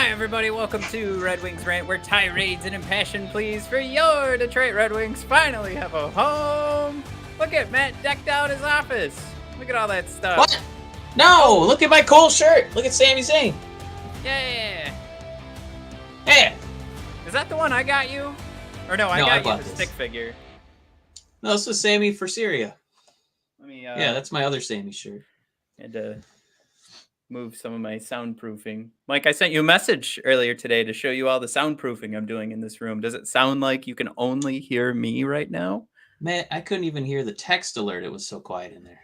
Hi, everybody. Welcome to Red Wings Rant, where tirades and impassioned pleas for your Detroit Red Wings finally have a home. Look at Matt decked out his office. Look at all that stuff. What? No! Look at my cool shirt. Look at Sami Zayn. Yeah. Hey. Is that the one I got you? Or no, I got you the stick figure. No, this was Sammy for Syria. Let me. Yeah, that's my other Sammy shirt. Had to move some of my soundproofing. Mike, I sent you a message earlier today to show you all the soundproofing I'm doing in this room. Does it sound like you can only hear me right now? Man, I couldn't even hear the text alert. It was so quiet in there.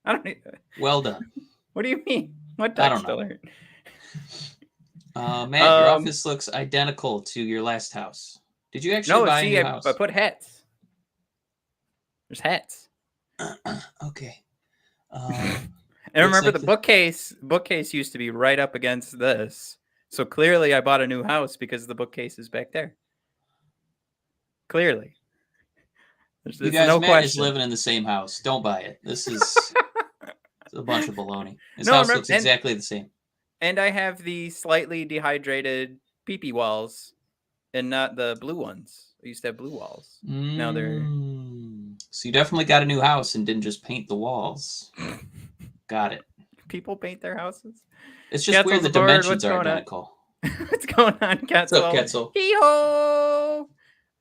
I don't need... Well done. What do you mean? What text alert? Matt, your office looks identical to your last house. Did you actually buy a new house? I put hats. There's hats. Okay. And remember, the bookcase used to be right up against this. So clearly I bought a new house because the bookcase is back there. Clearly. There's no Matt question. Is living in the same house. Don't buy it. This is a bunch of baloney. His house looks exactly the same. And I have the slightly dehydrated pee-pee walls and not the blue ones. I used to have blue walls. Now they're... So you definitely got a new house and didn't just paint the walls. Got it. People paint their houses. It's just weird the dimensions are identical. What's going on, Ketzel? What's up, Ketzel? Hee-ho!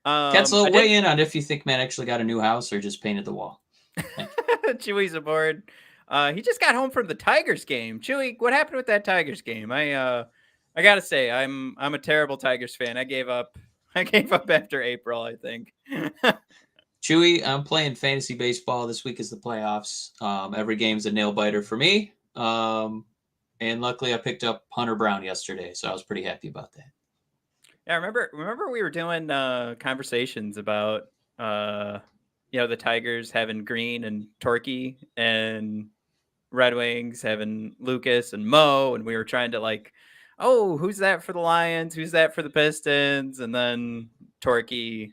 Ketzel, weigh in on if you think Matt actually got a new house or just painted the wall. Chewy's aboard. He just got home from the Tigers game. Chewy, what happened with that Tigers game? I gotta say, I'm a terrible Tigers fan. I gave up after April, I think. Chewy, I'm playing fantasy baseball. This week is the playoffs. Every game's a nail biter for me. And luckily I picked up Hunter Brown yesterday, so I was pretty happy about that. Yeah, remember we were doing conversations about the Tigers having Green and Torquay and Red Wings having Lucas and Mo, and we were trying to who's that for the Lions? Who's that for the Pistons? And then Torquay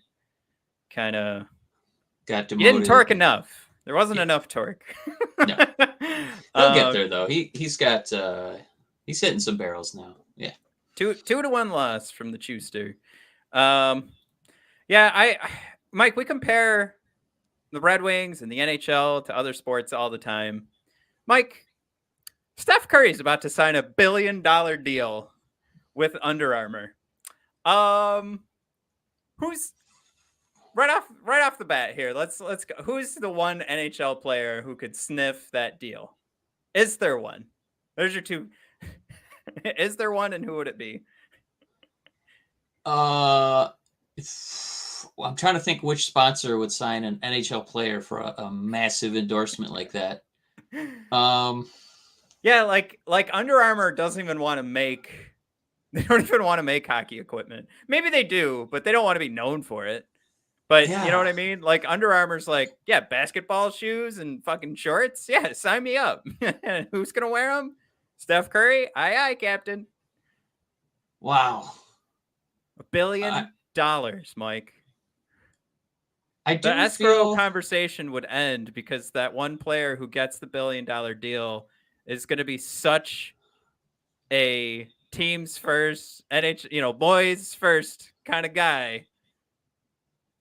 kind of got demoted. He didn't torque enough. There wasn't enough torque. No. He'll get there though. He's hitting some barrels now. Yeah. 2-1 loss from the Chooster. Mike, we compare the Red Wings and the NHL to other sports all the time. Mike, Steph Curry's about to sign $1 billion deal with Under Armour. Who's right off the bat here? Let's go. Who's the one NHL player who could sniff that deal? Is there one? There's your two. Is there one, and who would it be? I'm trying to think which sponsor would sign an NHL player for a massive endorsement like that. Yeah, like Under Armour doesn't even want to make. They don't even want to make hockey equipment. Maybe they do, but they don't want to be known for it. But yeah. You know what I mean? Like Under Armour's like, yeah, basketball shoes and fucking shorts. Yeah, sign me up. Who's gonna wear them? Steph Curry? Aye, Captain. Wow. $1 billion, Mike. The escrow conversation would end because that one player who gets the $1 billion deal is going to be such a teams first, boys first kind of guy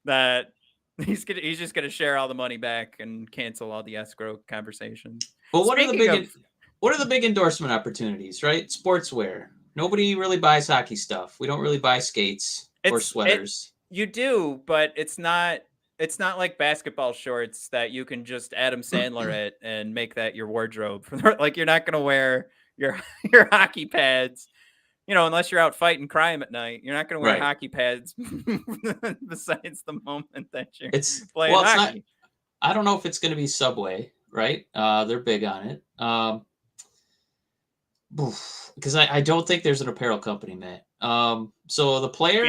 that he's just going to share all the money back and cancel all the escrow conversations. But what are the big endorsement opportunities, right? Sportswear. Nobody really buys hockey stuff. We don't really buy skates or sweaters. You do, but it's not like basketball shorts that you can just Adam Sandler it and make that your wardrobe. Like you're not going to wear your hockey pads, unless you're out fighting crime at night. You're not going to wear hockey pads besides the moment that you're playing hockey. I don't know if it's going to be Subway, right? They're big on it. Because I don't think there's an apparel company, Matt. So the player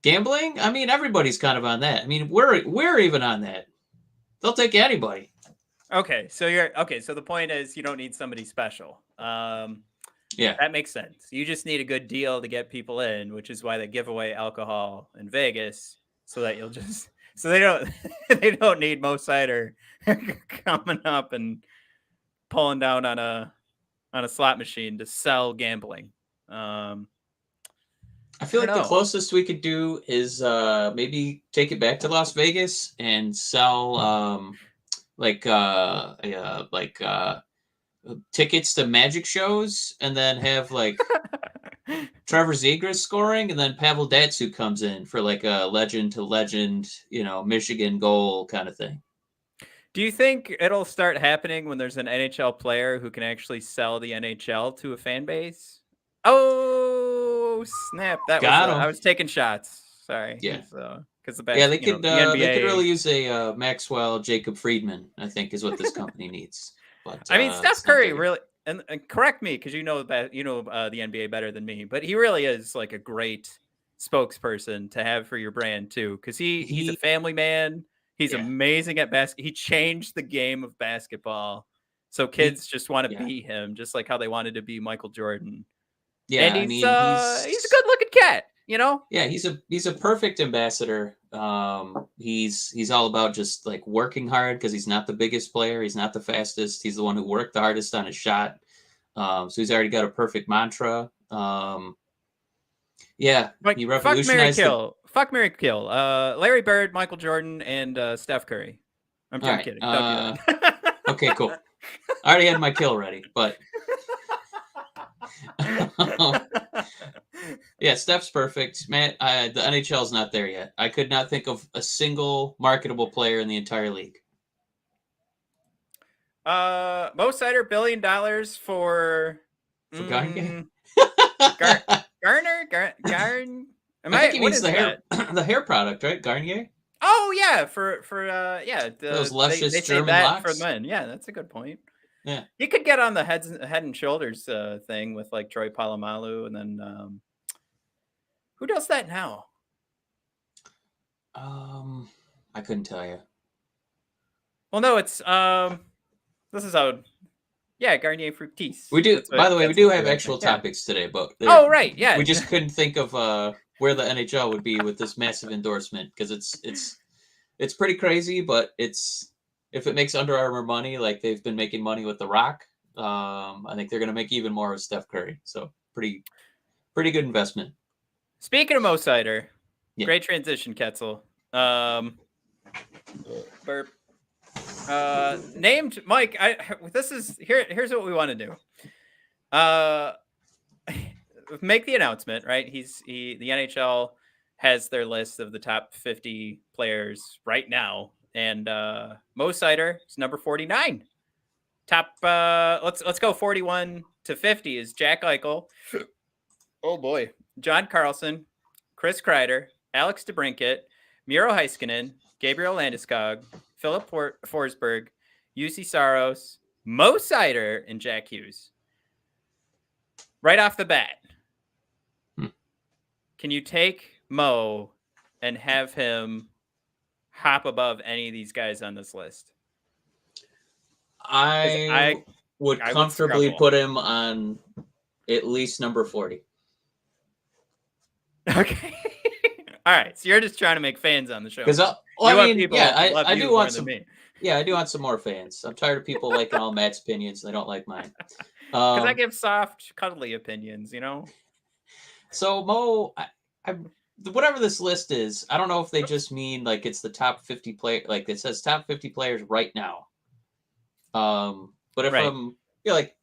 gambling. I mean, everybody's kind of on that. I mean, we're even on that. They'll take anybody. Okay, so the point is you don't need somebody special. Yeah, that makes sense. You just need a good deal to get people in, which is why they give away alcohol in Vegas, so that they don't need Mo Seider coming up and pulling down on a on a slot machine to sell gambling. I feel like the know. closest we could do is maybe take it back to Las Vegas and sell tickets to magic shows, and then have like Trevor Zegras scoring, and then Pavel Datsyuk comes in for like a legend to legend, Michigan goal kind of thing. Do you think it'll start happening when there's an NHL player who can actually sell the NHL to a fan base? Oh snap! I was taking shots. Sorry. Yeah. Because they could the NBA... they could really use a Maxwell Jacob Friedman, I think, is what this company needs. But I mean, Steph Curry really, and correct me because you know the NBA better than me, but he really is like a great spokesperson to have for your brand too, because he's a family man. He's amazing at basketball. He changed the game of basketball, so kids just want to be him, just like how they wanted to be Michael Jordan. Yeah, and he's a good-looking cat, Yeah, he's a perfect ambassador. He's all about just like working hard because he's not the biggest player, he's not the fastest. He's the one who worked the hardest on his shot. So he's already got a perfect mantra. Yeah, like, he revolutionized. Fuck, Marry, Kill. Larry Bird, Michael Jordan, and Steph Curry. I'm kidding. Don't do that. Okay, cool. I already had my kill ready, but yeah, Steph's perfect. Man, the NHL's not there yet. I could not think of a single marketable player in the entire league. Mo Seider, $1 billion for Garner. I think he means the hair product, right? Garnier. Oh yeah, for those luscious they German that locks for men. Yeah, that's a good point. Yeah, he could get on the head and shoulders thing with like Troy Polamalu, and then who does that now? I couldn't tell you. Well, no, it's this is how. Yeah, Garnier Fructis. We do. By the way, we do have actual topics today, but right, yeah, we just couldn't think of where the NHL would be with this massive endorsement, because it's pretty crazy. But if it makes Under Armour money, like they've been making money with The Rock, I think they're going to make even more with Steph Curry. So pretty good investment. Speaking of Mo Seider, great transition, Ketzel. Burp. Named Mike. Here's what we want to do. Make the announcement, right? The NHL has their list of the top 50 players right now, and Mo Seider is number 49. Top let's go 41 to 50 is Jack Eichel. Oh boy. John Carlson, Chris Kreider, Alex DeBrincat, Miro Heiskanen, Gabriel Landeskog, Philip Forsberg, UC Saros, Mo Seider, and Jack Hughes. Right off the bat, can you take Mo and have him hop above any of these guys on this list? I would comfortably put him on at least number 40. Okay. All right. So you're just trying to make fans on the show. Because I do want some. Yeah, I do want some more fans. I'm tired of people liking all Matt's opinions. They don't like mine. Because I give soft, cuddly opinions, So Mo, whatever this list is, I don't know if they just mean like it's the top 50 player, like it says top 50 players right now. But if I'm like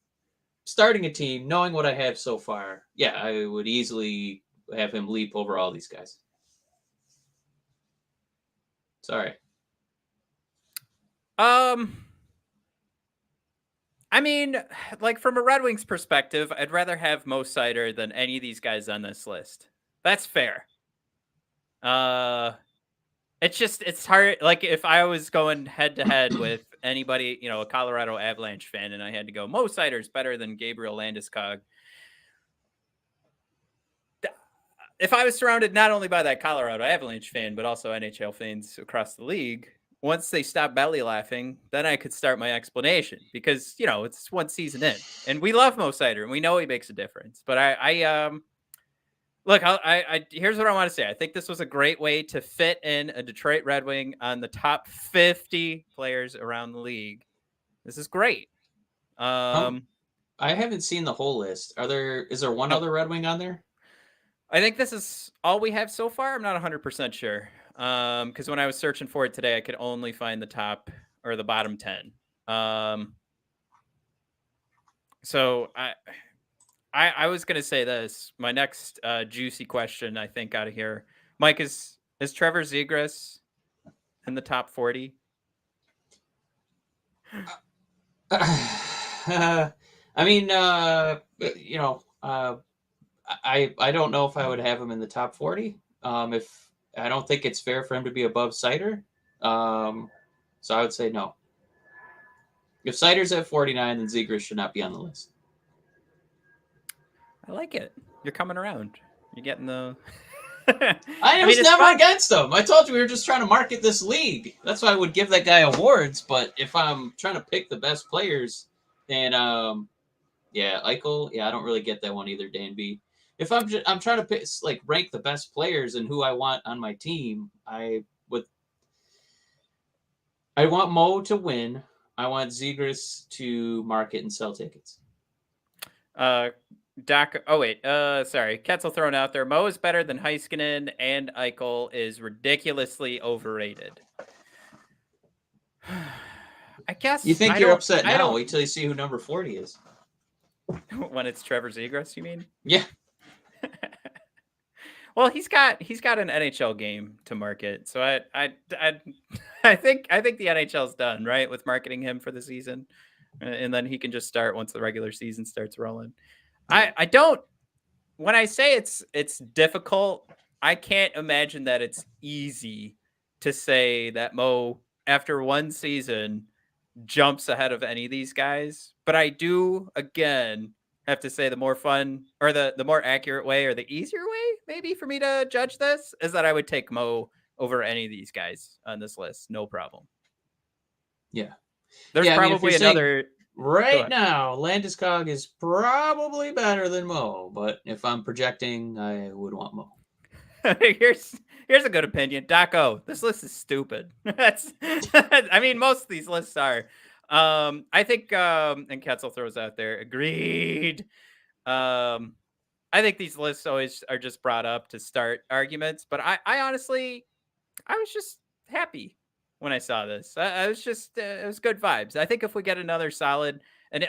starting a team, knowing what I have so far, I would easily have him leap over all these guys. Sorry. I mean, like from a Red Wings perspective, I'd rather have Mo Seider than any of these guys on this list. That's fair. It's hard. Like if I was going head to head with anybody, a Colorado Avalanche fan, and I had to go, Mo Seider's better than Gabriel Landeskog. If I was surrounded not only by that Colorado Avalanche fan, but also NHL fans across the league, once they stop belly laughing, then I could start my explanation, because, it's one season in and we love Mo Seider and we know he makes a difference. But look, here's what I want to say. I think this was a great way to fit in a Detroit Red Wing on the top 50 players around the league. This is great. I haven't seen the whole list. Is there one Oh, other Red Wing on there? I think this is all we have so far. I'm not 100% sure. Because when I was searching for it today, I could only find the top or the bottom 10. So I was gonna say this. My next juicy question, I think, out of here, Mike, is Trevor Zegras in the top 40? I mean, I don't know if I would have him in the top 40. If I don't think it's fair for him to be above Seider. So I would say no. If Seider's at 49, then Zegras should not be on the list. I like it. You're coming around. You're getting the. I was never against him. I told you we were just trying to market this league. That's why I would give that guy awards. But if I'm trying to pick the best players, then Eichel. Yeah, I don't really get that one either, Dan B. If I'm trying to pick, like, rank the best players and who I want on my team, I want Mo to win. I want Zegras to market and sell tickets. Doc. Oh wait. Sorry. Ketzel thrown out there. Mo is better than Heiskanen, and Eichel is ridiculously overrated. I guess. You think you're upset now? Wait till you see who number 40 is. When it's Trevor Zegras, you mean? Yeah. Well, he's got an NHL game to market, so I think the NHL's done, right, with marketing him for the season, and then he can just start once the regular season starts rolling. I don't. When I say it's difficult, I can't imagine that it's easy to say that Mo, after one season, jumps ahead of any of these guys. But I do, again, have to say the more fun or the more accurate way or the easier way, maybe, for me to judge this is that I would take Mo over any of these guys on this list. No problem. Yeah. There's probably another. Right now, Landeskog is probably better than Mo, but if I'm projecting, I would want Mo. Here's a good opinion. Doc O, this list is stupid. I mean, most of these lists are. I think, and Ketzel throws out there, agreed. I think these lists always are just brought up to start arguments, but I honestly, I was just happy when I saw this. I was just, it was good vibes. I think if we get another solid and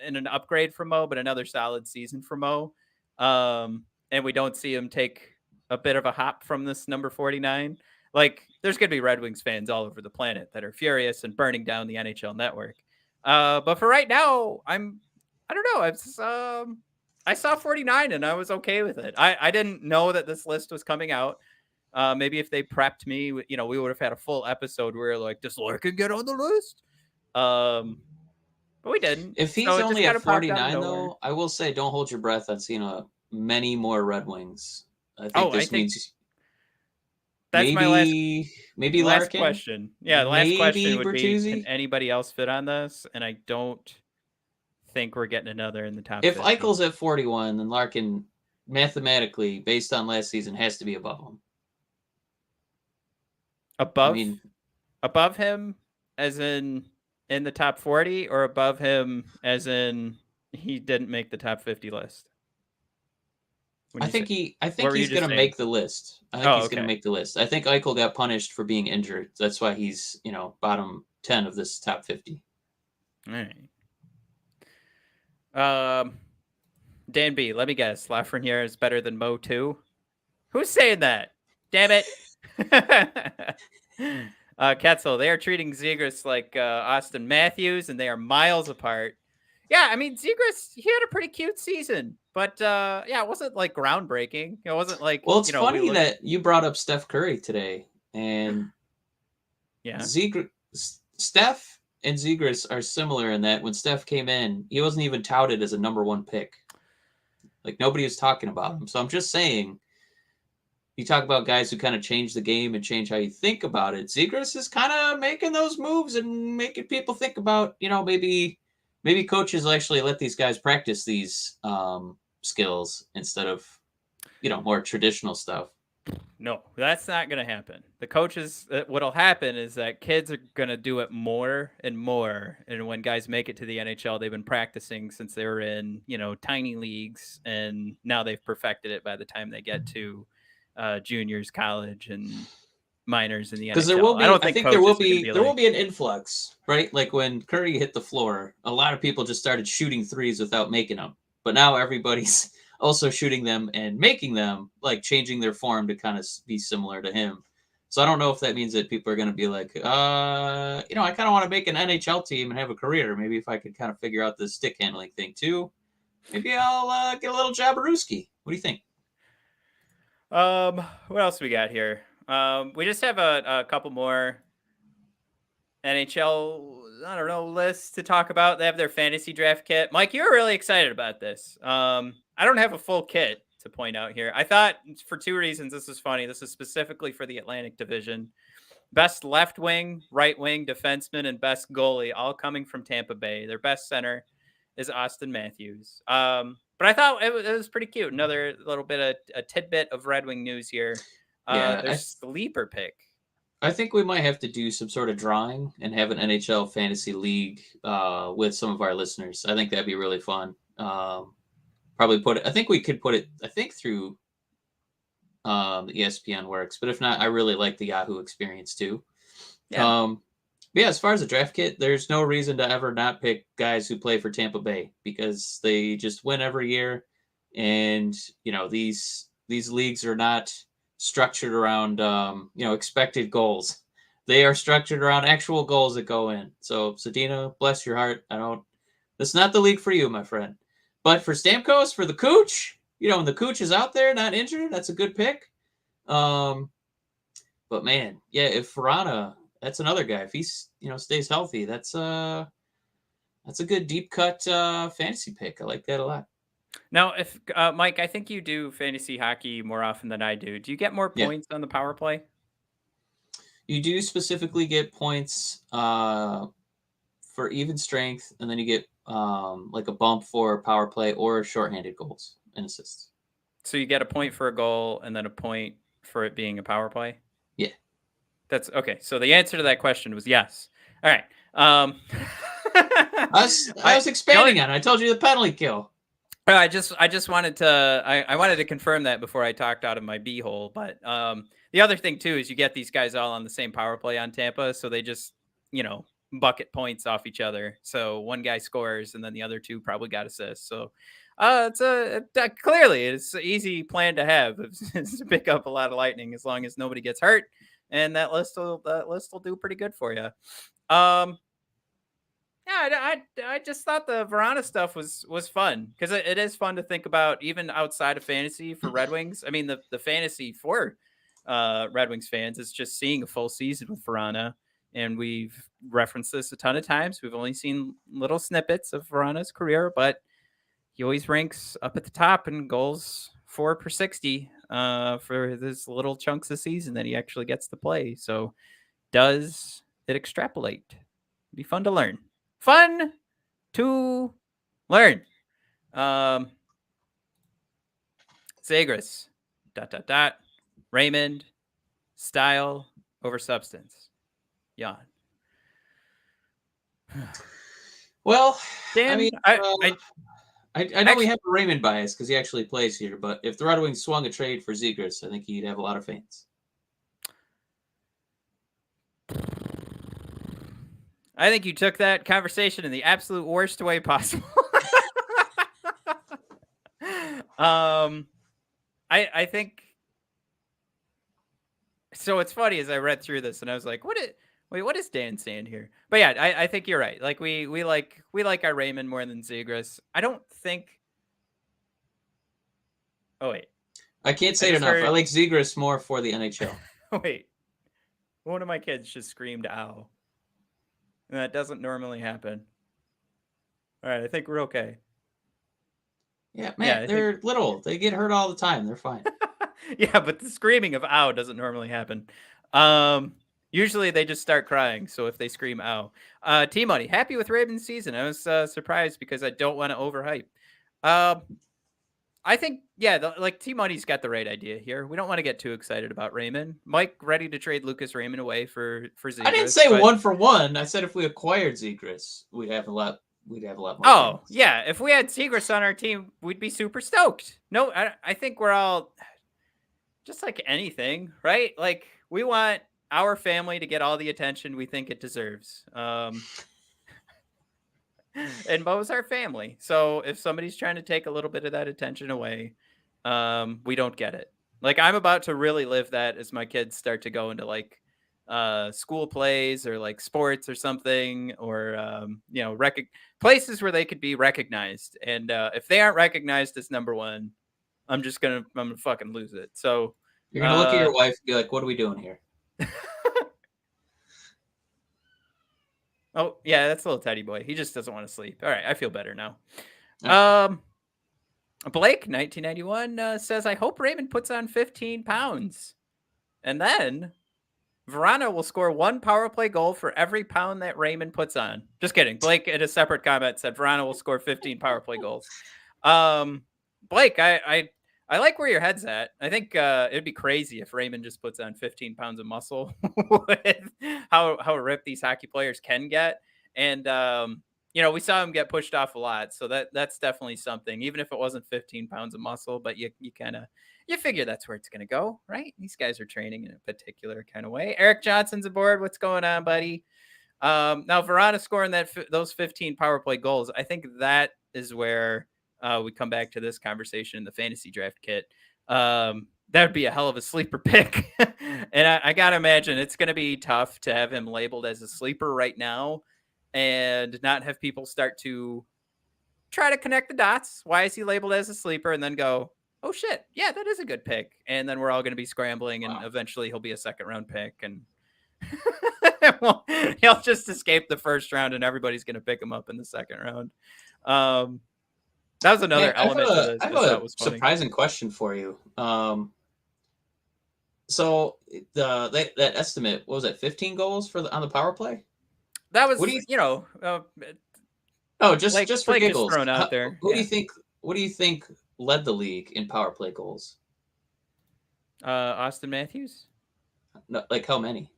and an upgrade from Mo, but another solid season from Mo, and we don't see him take a bit of a hop from this number 49, like, there's going to be Red Wings fans all over the planet that are furious and burning down the NHL network. But for right now, I don't know. I saw 49 and I was okay with it. I didn't know that this list was coming out. Maybe if they prepped me, we would have had a full episode where, like, does Larkin get on the list? But we didn't. If he's only at 49, though, I will say don't hold your breath on seeing many more Red Wings. I think this means that's maybe last Larkin. Question. Yeah, the last question would be, can anybody else fit on this? And I don't think we're getting another in the top 50. If Eichel's at 41, then Larkin, mathematically, based on last season, has to be above him. Above him, as in the top 40, or above him as in he didn't make the top 50 list? I think he's going to make the list. I think he's going to make the list. I think Eichel got punished for being injured. That's why he's, bottom 10 of this top 50. All right. Dan B, let me guess. Lafreniere is better than Mo too? Who's saying that? Damn it. Ketzel, they are treating Zegras like Austin Matthews, and they are miles apart. Yeah, I mean, Zegras, he had a pretty cute season, but it wasn't like groundbreaking. It wasn't like. Well, it's funny that you brought up Steph Curry today, and Steph and Zegras are similar in that when Steph came in, he wasn't even touted as a number one pick. Like, nobody was talking about him. So I'm just saying, you talk about guys who kind of change the game and change how you think about it. Zegras is kind of making those moves and making people think about, maybe coaches will actually let these guys practice these skills instead of, more traditional stuff. No, that's not going to happen. The coaches, what'll happen is that kids are going to do it more and more. And when guys make it to the NHL, they've been practicing since they were in, tiny leagues, and now they've perfected it by the time they get to juniors, college, and minors in the Because there NHL. will I be, don't I think think there will coaches are going to be, be there will like, be an influx, right? Like when Curry hit the floor, a lot of people just started shooting threes without making them. But now everybody's also shooting them and making them, like changing their form to kind of be similar to him. So I don't know if that means that people are going to be like, I kind of want to make an NHL team and have a career. Maybe if I could kind of figure out this stick handling thing too, maybe I'll get a little Jabberooski. What do you think? what else we got here? We just have a couple more NHL, I don't know, lists to talk about. They have their fantasy draft kit. Mike, you were really excited about this. I don't have a full kit to point out here. I thought for two reasons this is funny. This is specifically for the Atlantic Division. Best left wing, right wing defenseman, and best goalie, all coming from Tampa Bay. Their best center is Austin Matthews. But I thought it was pretty cute. Another little bit of a tidbit of Red Wing news here. Yeah, Their sleeper pick. I think we might have to do some sort of drawing and have an NHL fantasy league with some of our listeners. I think that'd be really fun. Probably put it. I think we could put it. I think through the ESPN works, but if not, I really like the Yahoo experience too. Yeah. But yeah, as far as the draft kit, there's no reason to ever not pick guys who play for Tampa Bay because they just win every year, and these leagues are not structured around expected goals. They are structured around actual goals that go in. So Zadina, bless your heart. That's not the league for you, my friend. But for Stamkos, for the Cooch, when the Cooch is out there not injured, that's a good pick. But man, yeah, if Vrana, that's another guy. If he's stays healthy, that's a good deep cut fantasy pick. I like that a lot. Now, if Mike, I think you do fantasy hockey more often than I do. Do you get more Yeah. points on the power play? You do specifically get points for even strength, and then you get like a bump for power play or shorthanded goals and assists. So you get a point for a goal and then a point for it being a power play? Yeah. That's okay. So the answer to that question was yes. All right. I was expanding on it. I told you the penalty kill. I just wanted to I wanted to confirm that before I talked out of my beehole. But the other thing too is you get these guys all on the same power play on Tampa, so they just bucket points off each other. So one guy scores, and then the other two probably got assists. So clearly it's an easy plan to have is to pick up a lot of lightning as long as nobody gets hurt, and that list will do pretty good for you. Yeah, I just thought the Vrana stuff was fun because it is fun to think about even outside of fantasy for Red Wings. I mean, the fantasy for Red Wings fans is just seeing a full season with Vrana, and we've referenced this a ton of times. We've only seen little snippets of Vrana's career, but he always ranks up at the top in goals 4 per 60 for this little chunks of season that he actually gets to play. So does it extrapolate? Be fun to learn. Fun to learn. Zagris, ... Raymond, style over substance. Yawn. Well, Dan, I mean, I know we have a Raymond bias because he actually plays here, but if the Red Wings swung a trade for Zegras, I think he'd have a lot of fans. I think you took that conversation in the absolute worst way possible. I think so. It's funny as I read through this and I was like, what is Dan saying here? But yeah, I think you're right. Like we like our Raymond more than Zegras. I don't think. Oh wait, I can't say it enough. I like Zegras more for the NHL. Wait, one of my kids just screamed "ow," and that doesn't normally happen. All right, I think we're okay. Yeah, man, they're little. They get hurt all the time. They're fine. Yeah, but the screaming of "ow" doesn't normally happen. Usually they just start crying. So if they scream "ow," T-Money, happy with Ravens season. I was surprised because I don't want to overhype. I think, yeah, like T-Money's got the right idea here. We don't want to get too excited about Raymond. Mike ready to trade Lucas Raymond away for Zegras. I didn't say but... 1-for-1. I said if we acquired Zegras, we'd have a lot more. Oh, fans. yeah. If we had Zegras on our team, we'd be super stoked. No, I think we're all just like anything, right? Like we want our family to get all the attention we think it deserves. And Mo's our family. So if somebody's trying to take a little bit of that attention away, we don't get it. Like I'm about to really live that as my kids start to go into like school plays or like sports or something, or places where they could be recognized. And if they aren't recognized as number one, I'm gonna fucking lose it. So you're gonna look at your wife and be like, "What are we doing here?" Oh, yeah, that's a little teddy boy. He just doesn't want to sleep. All right, I feel better now. Okay. Blake, 1991, says, I hope Raymond puts on 15 pounds. And then Vrana will score 1 power play goal for every pound that Raymond puts on. Just kidding. Blake, in a separate comment, said Vrana will score 15 power play goals. Blake, I like where your head's at. I think it'd be crazy if Raymond just puts on 15 pounds of muscle with how ripped these hockey players can get. And, we saw him get pushed off a lot. So that's definitely something, even if it wasn't 15 pounds of muscle, but you figure that's where it's going to go, right? These guys are training in a particular kind of way. Eric Johnson's aboard. What's going on, buddy? Now, Vrana scoring those 15 power play goals, I think that is where we come back to this conversation in the fantasy draft kit. That would be a hell of a sleeper pick. And I got to imagine it's going to be tough to have him labeled as a sleeper right now and not have people start to try to connect the dots. Why is he labeled as a sleeper? And then go, oh, shit. Yeah, that is a good pick. And then we're all going to be scrambling and eventually he'll be a second round pick. And well, he'll just escape the first round and everybody's going to pick him up in the second round. That was another element to this. I have a surprising question for you. So that estimate, what was it, 15 goals on the power play? That was, just for giggles. Thrown out there. What do you think led the league in power play goals? Austin Matthews? No, like how many?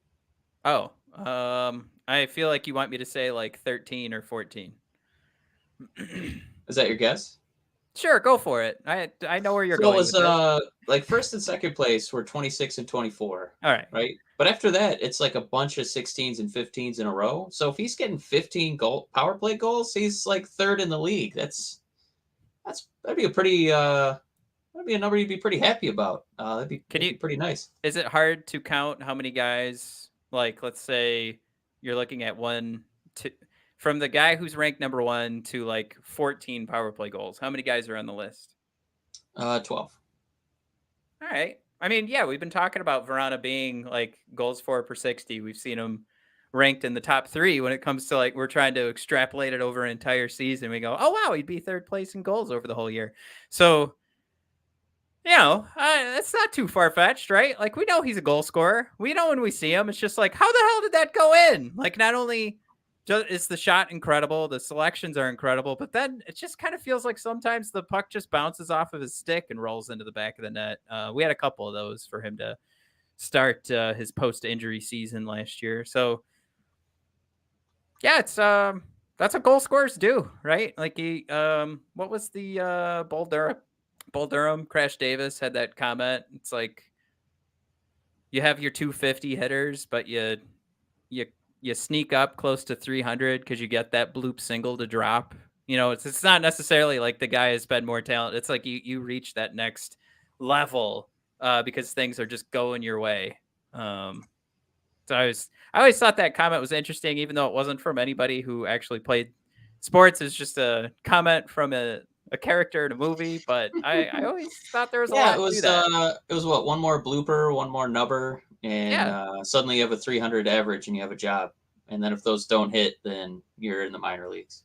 Oh, I feel like you want me to say like 13 or 14. Is that your guess? Sure, go for it. I know where you're going. It was like first and second place were 26 and 24. All right. Right. But after that, it's like a bunch of 16s and 15s in a row. So if he's getting 15 power play goals, he's like third in the league. That'd be a pretty that'd be a number you'd be pretty happy about. That'd be pretty nice. Is it hard to count how many guys, like let's say you're looking at from the guy who's ranked number 1 to like 14 power play goals? How many guys are on the list? 12. All right. I mean, yeah, we've been talking about Vrana being like goals for per 60. We've seen him ranked in the top 3 when it comes to like, we're trying to extrapolate it over an entire season. We go, oh, wow, he'd be third place in goals over the whole year. So, that's not too far-fetched, right? Like, we know he's a goal scorer. We know when we see him, it's just like, how the hell did that go in? Like, not only is the shot incredible, the selections are incredible, but then it just kind of feels like sometimes the puck just bounces off of his stick and rolls into the back of the net. We had a couple of those for him to start his post-injury season last year. So, yeah, it's that's what goal scorers do, right? Like what was the Bull Durham, Crash Davis had that comment. It's like you have your 250 hitters, but you sneak up close to 300 because you get that bloop single to drop. It's not necessarily like the guy has been more talented. It's like you reach that next level because things are just going your way. So I always thought that comment was interesting, even though it wasn't from anybody who actually played sports. It's just a comment from a character in a movie. But I always thought there was a lot to that. It was what, one more blooper, one more nubber, and suddenly you have a 300 average and you have a job. And then if those don't hit, then you're in the minor leagues.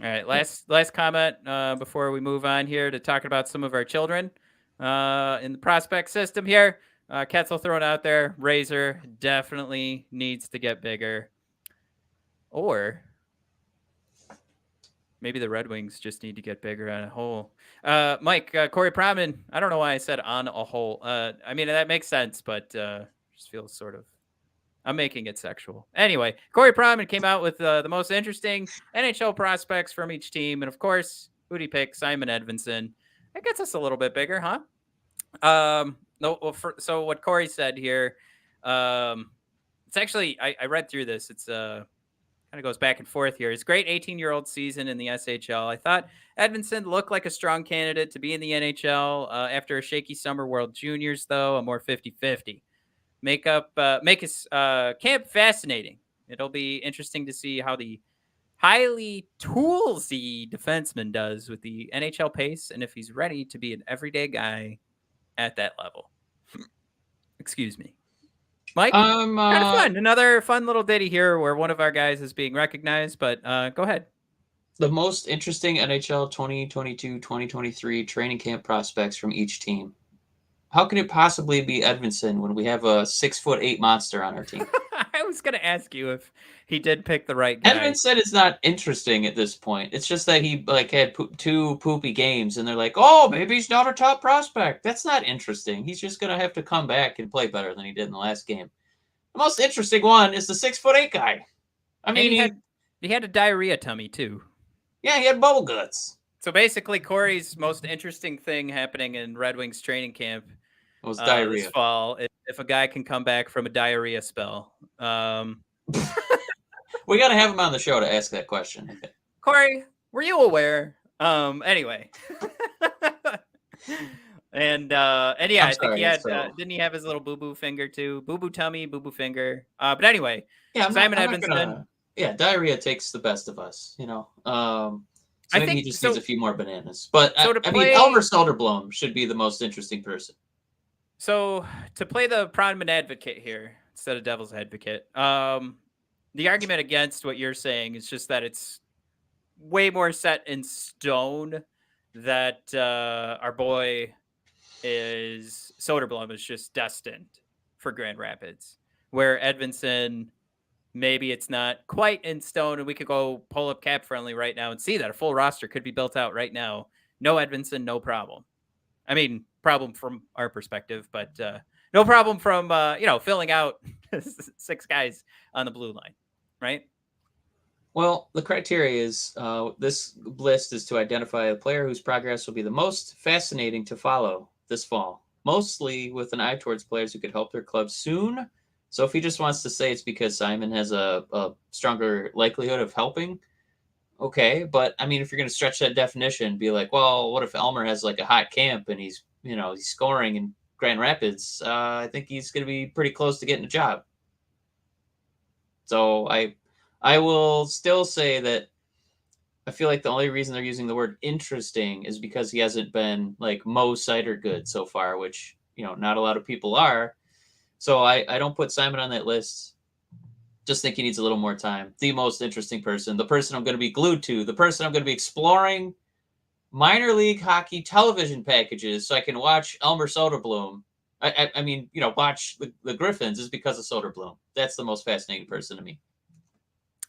All right, last comment before we move on here to talk about some of our children in the prospect system here. Ketzel throwing out there, Razor definitely needs to get bigger. Or Maybe the Red Wings just need to get bigger on a whole. Mike, Corey Pronman. I don't know why I said on a whole. I mean, that makes sense, but just feels sort of. I'm making it sexual. Anyway, Corey Pronman came out with the most interesting NHL prospects from each team. And of course, who'd he pick? Simon Edvinsson. That gets us a little bit bigger, huh? No. Well, so what Corey said here, it's actually, I read through this. It's kind of goes back and forth here. His great 18-year-old season in the SHL. I thought Edvinsson looked like a strong candidate to be in the NHL. After a shaky summer World Juniors, though, a more 50-50. Make his camp fascinating. It'll be interesting to see how the highly toolsy defenseman does with the NHL pace and if he's ready to be an everyday guy at that level. Excuse me. Mike, kind of fun. Another fun little ditty here where one of our guys is being recognized, but go ahead. The most interesting NHL 2022-2023 training camp prospects from each team. How can it possibly be Edvinsson when we have a 6'8" monster on our team? I was going to ask you if he did pick the right guy. Edvinsson is not interesting at this point. It's just that he had two poopy games, and they're like, oh, maybe he's not a top prospect. That's not interesting. He's just going to have to come back and play better than he did in the last game. The most interesting one is the 6'8" guy. I mean, he had a diarrhea tummy, too. Yeah, he had bubble guts. So basically, Corey's most interesting thing happening in Red Wings training camp was diarrhea this fall. If a guy can come back from a diarrhea spell. We got to have him on the show to ask that question. Corey, were you aware? Anyway. and yeah, I think he had, didn't he have his little boo-boo finger too? Boo-boo tummy, boo-boo finger. But anyway, yeah, Simon Edvinsson. Yeah, diarrhea takes the best of us, you know. So maybe he just needs a few more bananas. But I mean, Elmer Soderblom should be the most interesting person. So to play the Pronman advocate here instead of devil's advocate, the argument against what you're saying is just that it's way more set in stone that our boy Soderblum is just destined for Grand Rapids, where Edvinsson, maybe it's not quite in stone, and we could go pull up Cap Friendly right now and see that a full roster could be built out right now. No Edvinsson, no problem. I mean, problem from our perspective, but no problem from, filling out 6 guys on the blue line, right? Well, the criteria is this list is to identify a player whose progress will be the most fascinating to follow this fall, mostly with an eye towards players who could help their club soon. So if he just wants to say it's because Simon has a stronger likelihood of helping, okay. But I mean, if you're going to stretch that definition, be like, well, what if Elmer has like a hot camp and he's scoring in Grand Rapids? I think he's going to be pretty close to getting a job. So I will still say that I feel like the only reason they're using the word interesting is because he hasn't been like Mo Seider good so far, which, not a lot of people are. So I don't put Simon on that list. Just think he needs a little more time. The most interesting person, the person I'm going to be glued to, the person I'm going to be exploring minor league hockey television packages so I can watch Elmer Soderblom. I mean, watch the Griffins is because of Soderblom. That's the most fascinating person to me.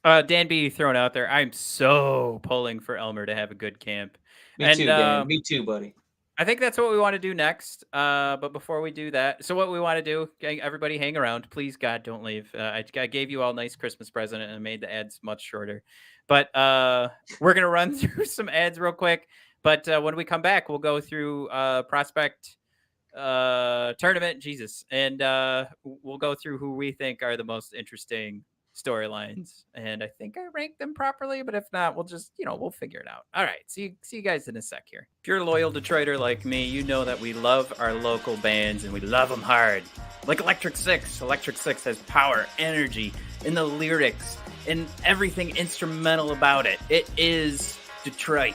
Dan B thrown out there. I'm so pulling for Elmer to have a good camp. Me too, Dan. Me too, buddy. I think that's what we want to do next. But before we do that, so what we want to do, everybody hang around. Please, God, don't leave. I gave you all a nice Christmas present and I made the ads much shorter. But we're going to run through some ads real quick. But when we come back, we'll go through prospect tournament, Jesus. And we'll go through who we think are the most interesting storylines, and I think I ranked them properly, but if not, we'll just we'll figure it out. All right, see you guys in a sec here. If you're a loyal Detroiter like me, you know that we love our local bands and we love them hard, like Electric Six. Electric Six has power, energy in the lyrics and everything instrumental about it. It is Detroit,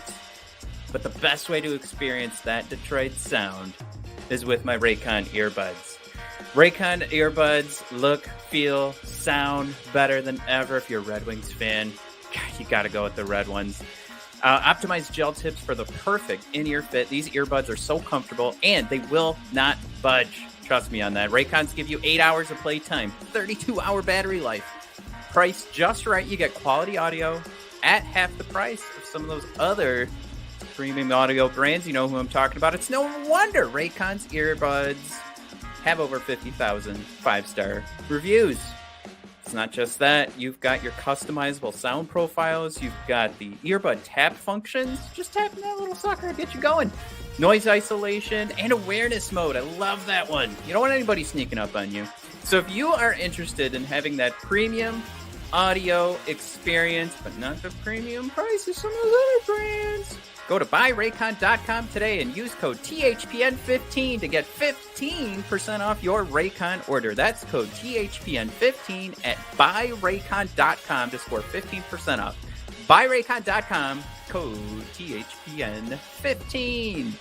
but the best way to experience that Detroit sound is with my Raycon earbuds. Raycon earbuds look, feel, sound better than ever. If you're a Red Wings fan, God, you got to go with the red ones. Optimized gel tips for the perfect in-ear fit. These earbuds are so comfortable, and they will not budge. Trust me on that. Raycons give you 8 hours of playtime, 32-hour battery life. Priced just right, you get quality audio at half the price of some of those other premium audio brands. You know who I'm talking about. It's no wonder Raycon's earbuds have over 50,000 5-star reviews. It's not just that. You've got your customizable sound profiles. You've got the earbud tap functions. Just tapping that little sucker to get you going. Noise isolation and awareness mode. I love that one. You don't want anybody sneaking up on you. So if you are interested in having that premium audio experience, but not the premium price of some of those other brands, go to buyraycon.com today and use code THPN15 to get 15% off your Raycon order. That's code THPN15 at buyraycon.com to score 15% off. Buyraycon.com, code THPN15.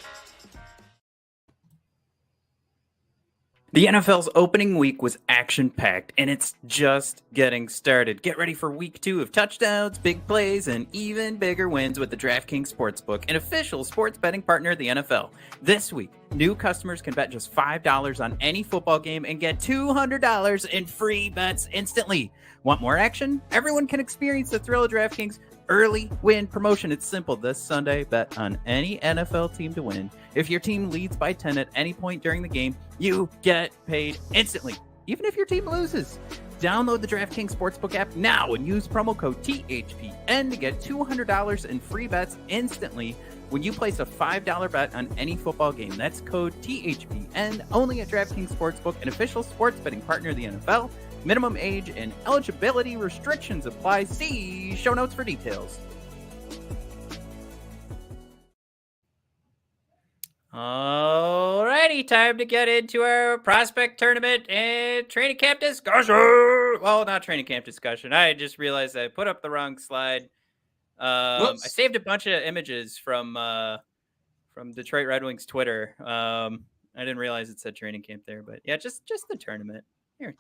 The NFL's opening week was action-packed, and it's just getting started. Get ready for week 2 of touchdowns, big plays, and even bigger wins with the DraftKings Sportsbook, an official sports betting partner of the NFL. This week, new customers can bet just $5 on any football game and get $200 in free bets instantly. Want more action? Everyone can experience the thrill of DraftKings early win promotion. It's simple. This Sunday, bet on any NFL team to win. If your team leads by 10 at any point during the game, you get paid instantly, even if your team loses. Download the DraftKings Sportsbook app now and use promo code THPN to get $200 in free bets instantly when you place a $5 bet on any football game. That's code THPN only at DraftKings Sportsbook, an official sports betting partner of the NFL. Minimum age and eligibility restrictions apply. See show notes for details. Alrighty, time to get into our prospect tournament and training camp discussion. Well, not training camp discussion. I just realized I put up the wrong slide. I saved a bunch of images from Detroit Red Wings Twitter. I didn't realize it said training camp there, but yeah, just the tournament. Here,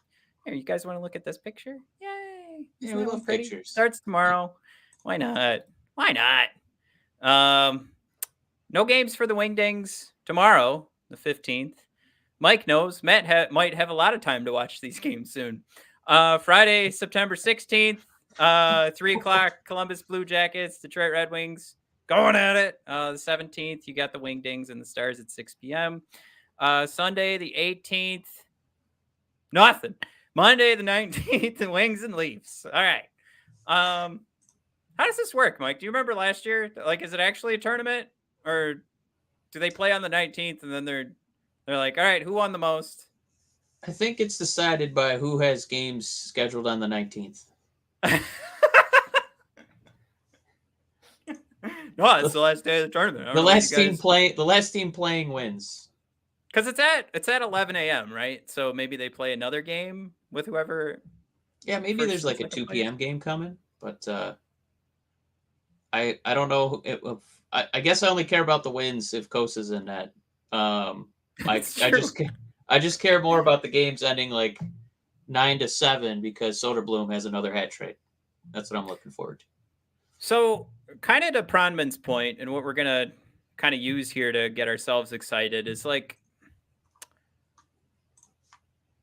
you guys want to look at this picture? Yay! Yeah, we love pictures. Starts tomorrow. Why not? No games for the Wingdings tomorrow, the 15th. Mike knows. Matt might have a lot of time to watch these games soon. Friday, September 16th, 3 o'clock, Columbus Blue Jackets, Detroit Red Wings going at it. The 17th, you got the Wingdings and the Stars at 6 p.m. Sunday, the 18th, nothing. Monday, the 19th, the Wings and Leafs. All right. How does this work, Mike? Do you remember last year? Like, is it actually a tournament? Or do they play on the 19th and then they're like, all right, who won the most? I think it's decided by who has games scheduled on the 19th. No, it's the last day of the tournament. The last team playing wins. Because it's at 11 a.m., right? So maybe they play another game with whoever. Yeah, maybe there's like a 2 p.m. game coming, but I don't know if I guess I only care about the wins if Cossa's in that. I just care more about the games ending like 9-7 because Soderblum has another hat trick. That's what I'm looking forward to. So, kind of to Pronman's point, and what we're gonna kind of use here to get ourselves excited is like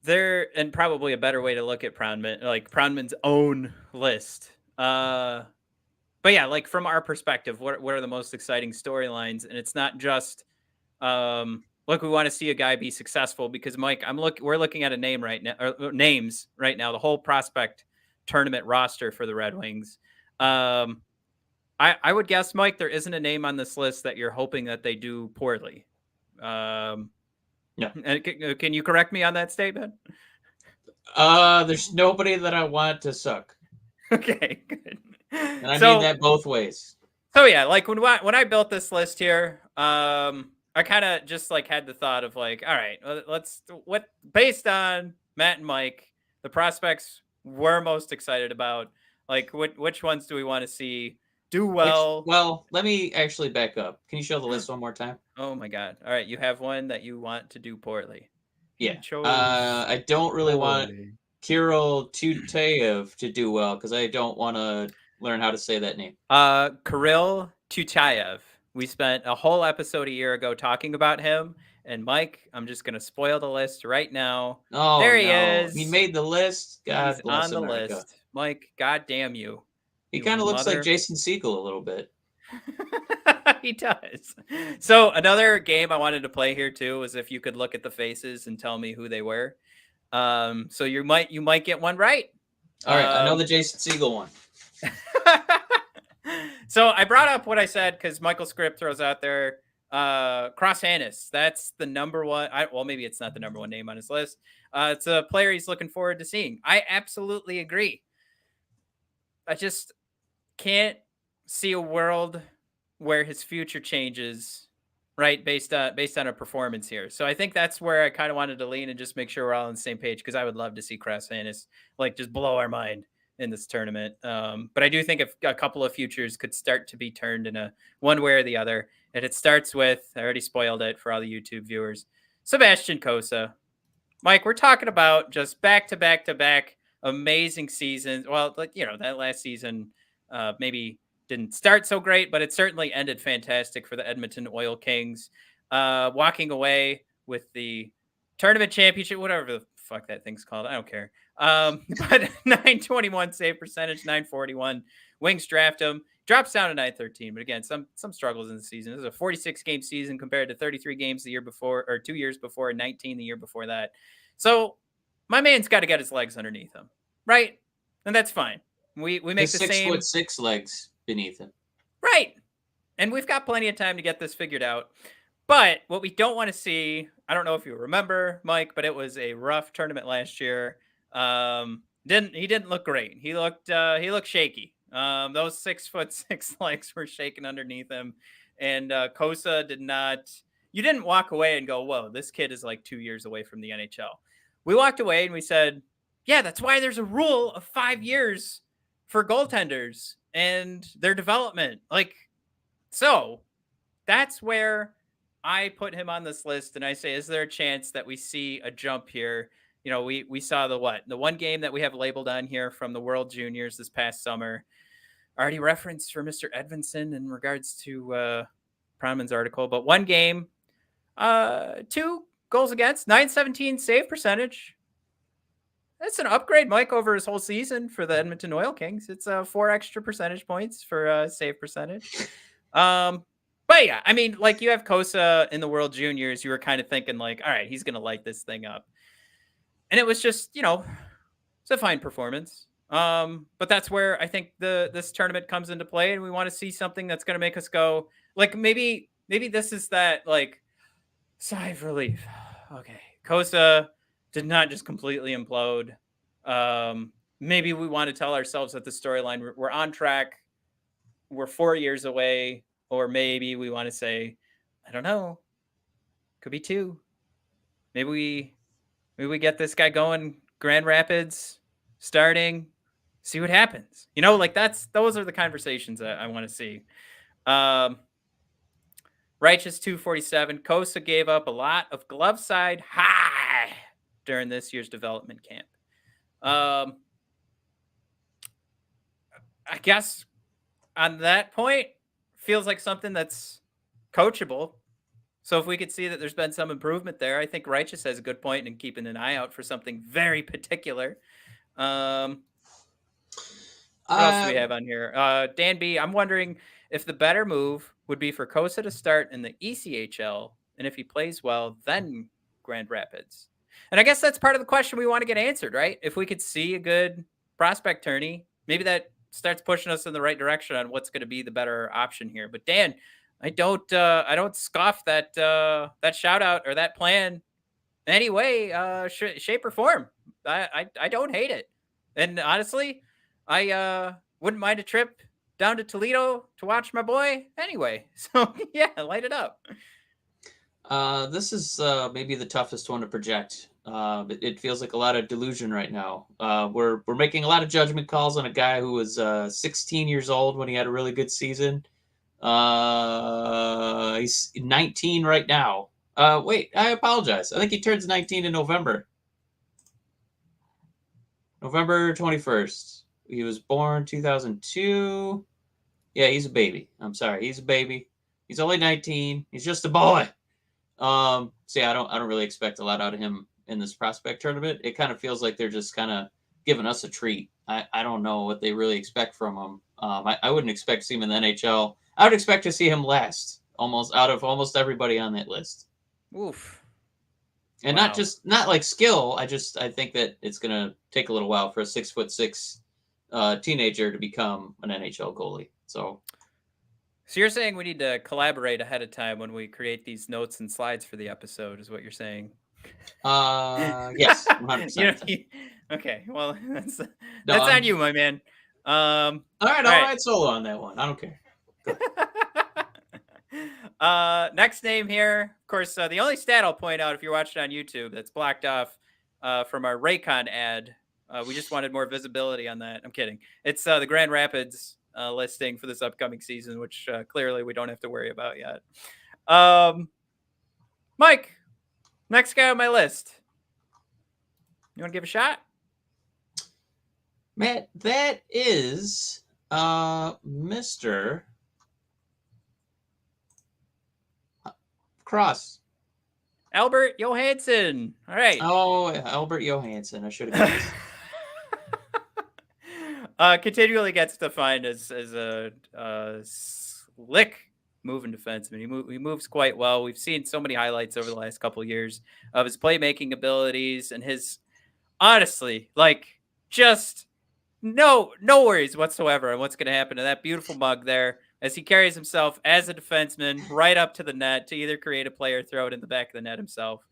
and probably a better way to look at Pronman's own list. But yeah, like from our perspective, what are the most exciting storylines? And it's not just, look, we want to see a guy be successful because Mike, we're looking at a name right now, or names right now, the whole prospect tournament roster for the Red Wings. I would guess, Mike, there isn't a name on this list that you're hoping that they do poorly. No. Can you correct me on that statement? There's nobody that I want to suck. Okay, good. And I mean that both ways. So yeah, like when I built this list here, I kind of just like had the thought of like, all right, based on Matt and Mike, the prospects we're most excited about, like which ones do we want to see do well? Well, let me actually back up. Can you show the list one more time? Oh my God. All right. You have one that you want to do poorly. Yeah. I don't really want Kirill Tutayev to do well because I don't want to learn how to say that name. Kirill Tutayev. We spent a whole episode a year ago talking about him. And Mike, I'm just going to spoil the list right now. Oh, there he is. He made the list. God He's bless on the America. List. Mike, God damn you. He kind of looks like Jason Segel a little bit. He does. So another game I wanted to play here too was if you could look at the faces and tell me who they were. So you might get one right. All right, I know the Jason Segel one. So I brought up what I said because Michael Script throws out there Cross Hannes. That's the number one. Well, maybe it's not the number one name on his list. It's a player he's looking forward to seeing. I absolutely agree. I just can't see a world where his future changes, right, based on a performance here. So I think that's where I kind of wanted to lean and just make sure we're all on the same page because I would love to see Cross Hannes like just blow our mind in this tournament. But I do think if a couple of futures could start to be turned in a one way or the other. And it starts with, I already spoiled it for all the YouTube viewers, Sebastian Cossa. Mike, we're talking about just back to back amazing seasons. Well, like, that last season maybe didn't start so great, but it certainly ended fantastic for the Edmonton Oil Kings. Walking away with the tournament championship, whatever the fuck that thing's called. I don't care. But 921 save percentage, 941. Wings draft him. Drops down to 913. But again, some struggles in the season. This is a 46 game season compared to 33 games the year before, or 2 years before, and 19 the year before that. So my man's got to get his legs underneath him, right? And that's fine. We make His the same 6'6" legs beneath him. Right. And we've got plenty of time to get this figured out. But what we don't want to see, I don't know if you remember, Mike, but it was a rough tournament last year. He didn't look great. He looked shaky. Those 6'6" legs were shaking underneath him. And Cossa did not. You didn't walk away and go, whoa, this kid is like 2 years away from the NHL. We walked away and we said, yeah, that's why there's a rule of 5 years for goaltenders and their development. So that's where I put him on this list. And I say, is there a chance that we see a jump here? We saw the one game that we have labeled on here from the World Juniors this past summer. Already referenced for Mr. Edvinsson in regards to Pronman's article, but one game, 2 goals against, 917 save percentage. That's an upgrade, Mike, over his whole season for the Edmonton Oil Kings. It's 4 extra percentage points for save percentage. But yeah, I mean, like you have Cossa in the World Juniors, you were kind of thinking like, all right, he's going to light this thing up. And it was just, it's a fine performance. But that's where I think this tournament comes into play, and we want to see something that's going to make us go like, maybe this is that like sigh of relief. Okay. Cossa did not just completely implode. Maybe we want to tell ourselves that the storyline, we're on track. We're 4 years away. Or maybe we want to say, I don't know, could be 2. Maybe we get this guy going, Grand Rapids, starting, see what happens. Those are the conversations that I want to see. Righteous 247. Cossa gave up a lot of glove side high during this year's development camp. I guess on that point, feels like something that's coachable. So if we could see that there's been some improvement there, I think Righteous has a good point in keeping an eye out for something very particular. What else do we have on here? Dan B, I'm wondering if the better move would be for Cossa to start in the ECHL, and if he plays well, then Grand Rapids. And I guess that's part of the question we want to get answered, right? If we could see a good prospect tourney, maybe that starts pushing us in the right direction on what's going to be the better option here. But Dan, I don't scoff that shout out or that plan in any way, shape or form. I don't hate it. And honestly, I wouldn't mind a trip down to Toledo to watch my boy anyway. So yeah, light it up. This is maybe the toughest one to project. It feels like a lot of delusion right now. We're making a lot of judgment calls on a guy who was 16 years old when he had a really good season. He's 19 right now. Wait, I apologize. I think he turns 19 in November. November 21st. He was born 2002. Yeah, he's a baby. I'm sorry. He's a baby. He's only 19. He's just a boy. So yeah, I don't really expect a lot out of him in this prospect tournament. It kind of feels like they're just kind of giving us a treat. I don't know what they really expect from him. I wouldn't expect to see him in the NHL. I would expect to see him last out of almost everybody on that list. Oof. And Wow. not like skill. I think that it's gonna take a little while for a 6'6" teenager to become an NHL goalie. So you're saying we need to collaborate ahead of time when we create these notes and slides for the episode, is what you're saying? yes, 100%. Okay, well, that's No, on you, my man. All right, I'll ride solo on that one. I don't care. Next name here, of course, the only stat I'll point out if you're watching on YouTube that's blocked off from our Raycon ad. We just wanted more visibility on that. I'm kidding. It's the Grand Rapids listing for this upcoming season, which clearly we don't have to worry about yet. Mike, next guy on my list. You want to give a shot? Matt, that is Mr. Cross. Albert Johansson. All right. Oh, Albert Johansson. I should have guessed. Continually gets defined as a slick moving defenseman. He moves quite well. We've seen so many highlights over the last couple of years of his playmaking abilities and his, honestly, like, just no worries whatsoever on what's going to happen to that beautiful mug there as he carries himself as a defenseman right up to the net to either create a play or throw it in the back of the net himself.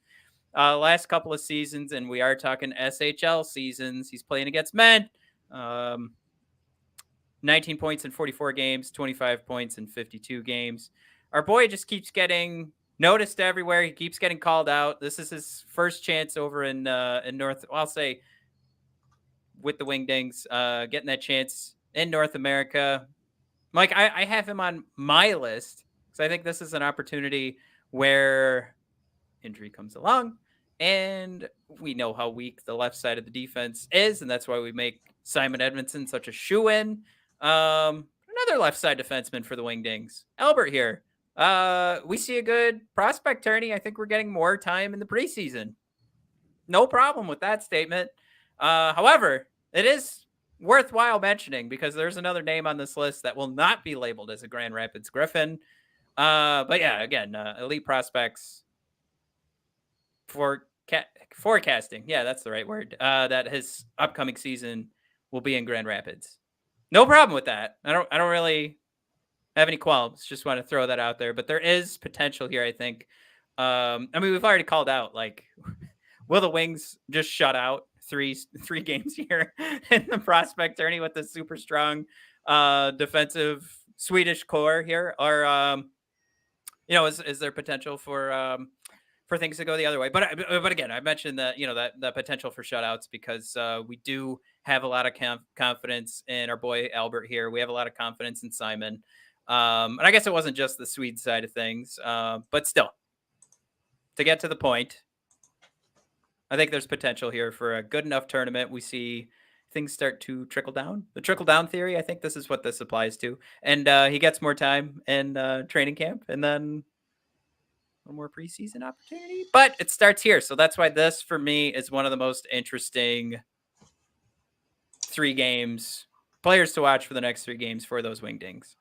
Last couple of seasons, and we are talking SHL seasons, he's playing against men. 19 points in 44 games, 25 points in 52 games. Our boy just keeps getting noticed everywhere. He keeps getting called out. This is his first chance over in North, I'll say, with the Wingdings, getting that chance in North America. Mike, I have him on my list because I think this is an opportunity where injury comes along, and we know how weak the left side of the defense is, and that's why we make Simon Edvinsson such a shoo-in. Another left side defenseman for the Wingdings, Albert here. We see a good prospect tourney. I think we're getting more time in the preseason. No problem with that statement. However, it is worthwhile mentioning because there's another name on this list that will not be labeled as a Grand Rapids Griffin. But yeah, again, elite prospects for forecasting. Yeah, that's the right word. That his upcoming season will be in Grand Rapids. No problem with that. I don't really have any qualms. Just want to throw that out there. But there is potential here, I think. I mean, we've already called out, like, will the Wings just shut out three games here in the prospect tourney with the super strong defensive Swedish core here? Or, is there potential for things to go the other way? But again, I mentioned that, that potential for shutouts because we do have a lot of confidence in our boy Albert here. We have a lot of confidence in Simon. And I guess it wasn't just the Swede side of things, but still, to get to the point, I think there's potential here for a good enough tournament. We see things start to trickle down. The trickle down theory, I think this is what this applies to. And he gets more time in training camp and then one more preseason opportunity. But it starts here. So that's why this, for me, is one of the most interesting 3 games, players to watch for the next 3 games for those Wingdings.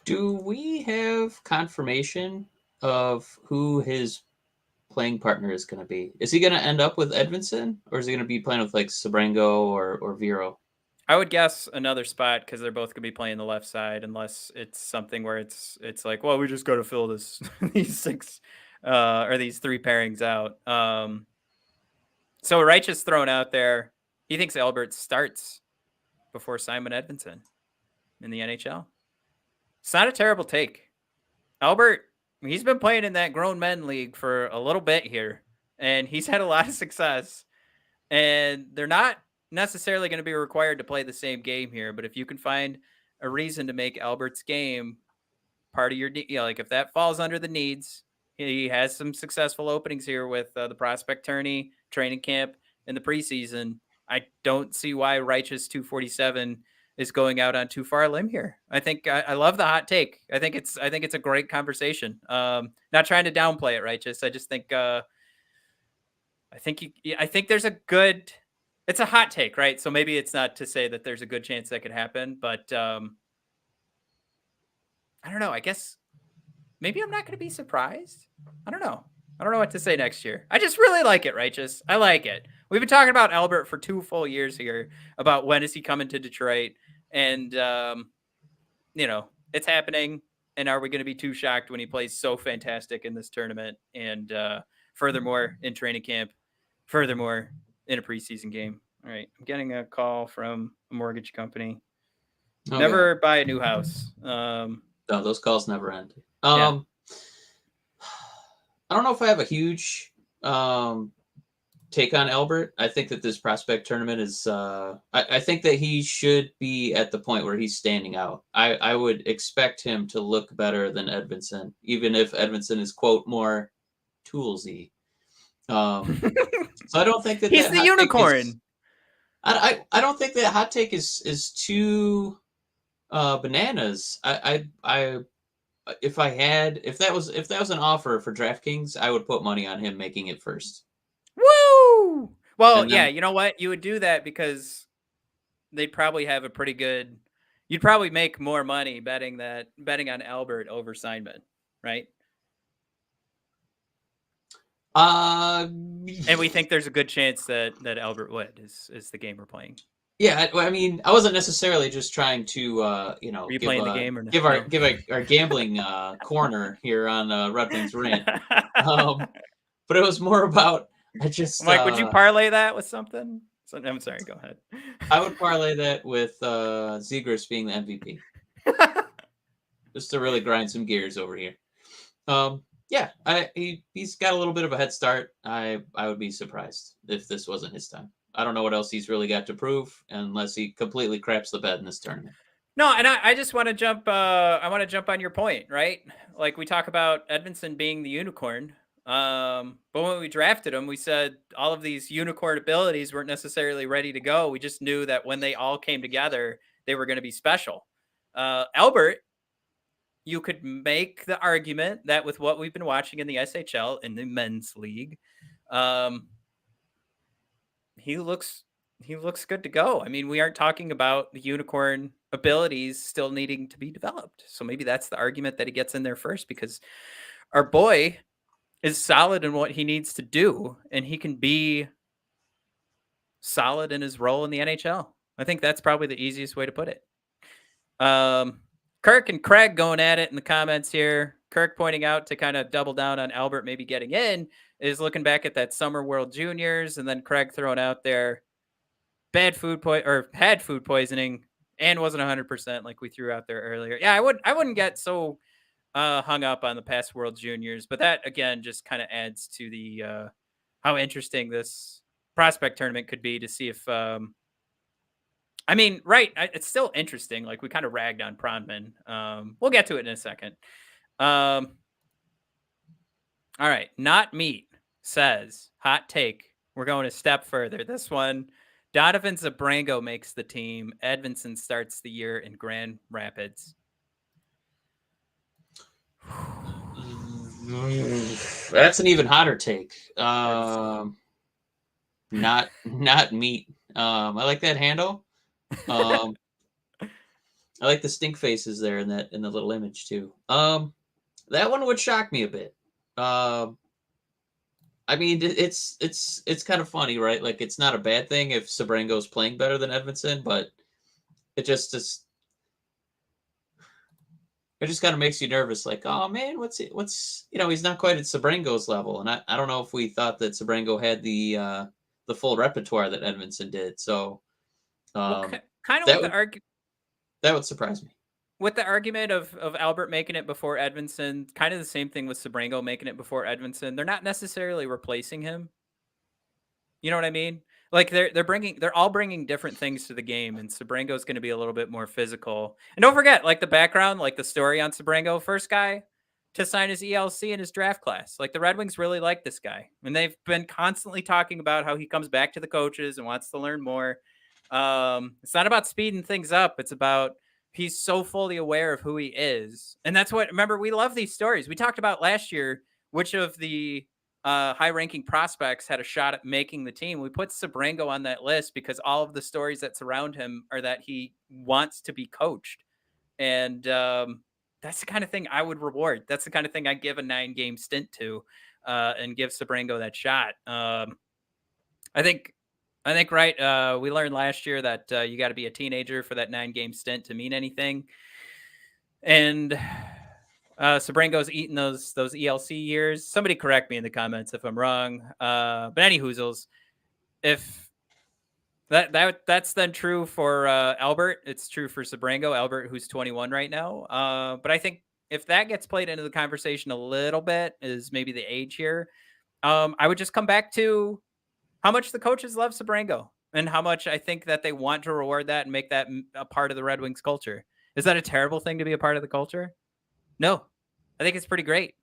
Do we have confirmation of who his playing partner is going to be? Is he going to end up with Edvinsson, or is he going to be playing with like Sabrango or Vero? I would guess another spot because they're both going to be playing the left side, unless it's something where it's like, well, we just got to fill this these 6 or these 3 pairings out. So Reich is thrown out there. He thinks Albert starts before Simon Edvinsson in the NHL. It's not a terrible take. Albert, he's been playing in that grown men league for a little bit here, and he's had a lot of success. And they're not necessarily going to be required to play the same game here, but if you can find a reason to make Albert's game part of your, like if that falls under the needs, he has some successful openings here with the prospect tourney, training camp, and the preseason. I don't see why Reich's 247 is going out on too far a limb here. I think I love the hot take. I think it's a great conversation. Not trying to downplay it, Righteous. I just think I think there's a good it's a hot take, right? So maybe it's not to say that there's a good chance that could happen, but I don't know. I guess maybe I'm not going to be surprised. I don't know. I don't know what to say next year. I just really like it, Righteous. I like it. We've been talking about Albert for 2 full years here about when is he coming to Detroit, and it's happening. And are we going to be too shocked when he plays so fantastic in this tournament? And furthermore, in training camp, furthermore, in a preseason game. All right. I'm getting a call from a mortgage company. Never buy a new house. No, those calls never end. Yeah. I don't know if I have a huge take on Albert. I think that this prospect tournament is I think that he should be at the point where he's standing out. I would expect him to look better than Edvinsson, even if Edvinsson is, quote, more toolsy. So I don't think that he's the unicorn. I don't think that hot take is too bananas. If that was an offer for DraftKings, I would put money on him making it first. Woo! Well, yeah, you know what? You would do that because they'd probably have a pretty good. You'd probably make more money betting on Albert over Simon, right? And we think there's a good chance that Albert would is the game we're playing. Yeah, I mean, I wasn't necessarily just trying to, Are you playing the game or no? give our gambling corner here on Red Wings Rant. But it was more about Mike, would you parlay that with something? I'm sorry, go ahead. I would parlay that with Zegras being the MVP, just to really grind some gears over here. Yeah, he's got a little bit of a head start. I would be surprised if this wasn't his time. I don't know what else he's really got to prove unless he completely craps the bed in this tournament. No, and I just want to jump. I want to jump on your point, right? Like we talk about Edvinsson being the unicorn. But when we drafted him, we said all of these unicorn abilities weren't necessarily ready to go. We just knew that when they all came together, they were going to be special. Albert, you could make the argument that with what we've been watching in the SHL in the men's league, he looks good to go. I mean, we aren't talking about the unicorn abilities still needing to be developed. So maybe that's the argument that he gets in there first, because our boy is solid in what he needs to do, and he can be solid in his role in the NHL. I think that's probably the easiest way to put it. Kirk and Craig going at it in the comments here. Kirk pointing out to kind of double down on Albert maybe getting in is looking back at that Summer World Juniors, and then Craig throwing out there had food poisoning and wasn't 100% like we threw out there earlier. Yeah, I wouldn't get so hung up on the past World Juniors, but that again just kind of adds to the how interesting this prospect tournament could be to see if I mean, right, it's still interesting. Like we kind of ragged on Pronman. We'll get to it in a second. All right, Not Meat says, hot take. We're going a step further. This one, Donovan Zabrango makes the team. Edvinsson starts the year in Grand Rapids. That's an even hotter take. Not Meat. I like that handle. I like the stink faces there in the little image too. That one would shock me a bit. I mean, it's kind of funny, right? Like it's not a bad thing if Zabrango's playing better than Edvinsson, but it just kind of makes you nervous. Like, oh man, what's he's not quite at Zabrango's level, and I don't know if we thought that Zabrango had the full repertoire that Edvinsson did. So. Kind of with the argument that would surprise me. With the argument of Albert making it before Edvinsson, kind of the same thing with Zabrango making it before Edvinsson. They're not necessarily replacing him. You know what I mean? Like they're all bringing different things to the game, and Zabrango's going to be a little bit more physical. And don't forget, like the background, like the story on Zabrango, first guy to sign his ELC in his draft class. Like the Red Wings really like this guy, and they've been constantly talking about how he comes back to the coaches and wants to learn more. It's not about speeding things up. It's about he's so fully aware of who he is. And that's what, remember, we love these stories. We talked about last year, which of the high-ranking prospects had a shot at making the team. We put Sebrango on that list because all of the stories that surround him are that he wants to be coached. And that's the kind of thing I would reward. That's the kind of thing I give a 9-game stint to and give Sebrango that shot. I think right. We learned last year that you got to be a teenager for that 9-game stint to mean anything. And Sebrango's eaten those ELC years. Somebody correct me in the comments if I'm wrong. But any hoozles, if that's then true for Albert, it's true for Sebrango. Albert, who's 21 right now. But I think if that gets played into the conversation a little bit, is maybe the age here. I would just come back to how much the coaches love Sebrango and how much I think that they want to reward that and make that a part of the Red Wings culture. Is that a terrible thing to be a part of the culture? No, I think it's pretty great.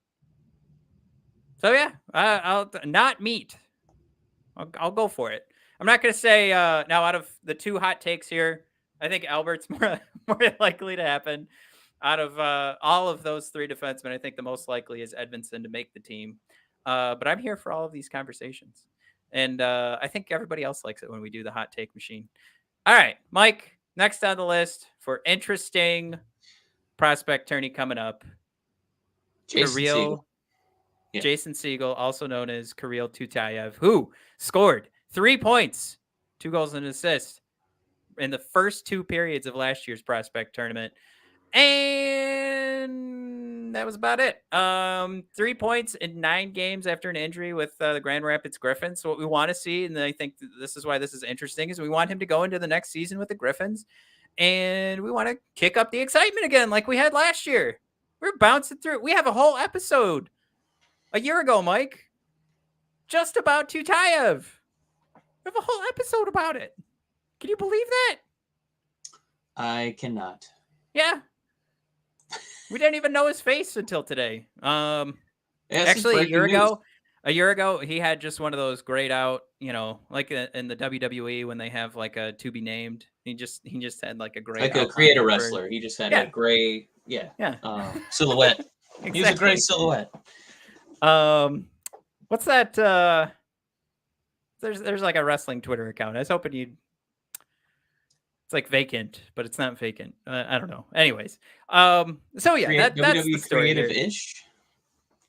So yeah, I'll not meet. I'll go for it. I'm not going to say now out of the 2 hot takes here, I think Albert's more likely to happen. Out of all of those 3 defensemen, I think the most likely is Edvinsson to make the team. But I'm here for all of these conversations. And I think everybody else likes it when we do the hot take machine. All right, Mike, next on the list for interesting prospect tourney coming up. Jason Segel, also known as Kirill Tutayev, who scored 3 points, 2 goals and an assist in the first 2 periods of last year's prospect tournament. And that was about it. 3 points in 9 games after an injury with the Grand Rapids Griffins. So what we want to see, and I think this is why this is interesting, is we want him to go into the next season with the Griffins, and we want to kick up the excitement again like we had last year. We're bouncing through. We have a whole episode a year ago, Mike, just about Tutayev. We have a whole episode about it. Can you believe that? I cannot. Yeah. We didn't even know his face until today. Actually, a year ago, he had just one of those grayed out, like in the WWE when they have like a to be named. He just had like a gray, like a creator wrestler. He just had a gray, silhouette. Exactly. He was a gray silhouette. What's that? There's like a wrestling Twitter account. I was hoping you'd. It's like vacant, but it's not vacant. I don't know. Anyways, so yeah, that's the story. Creative-ish.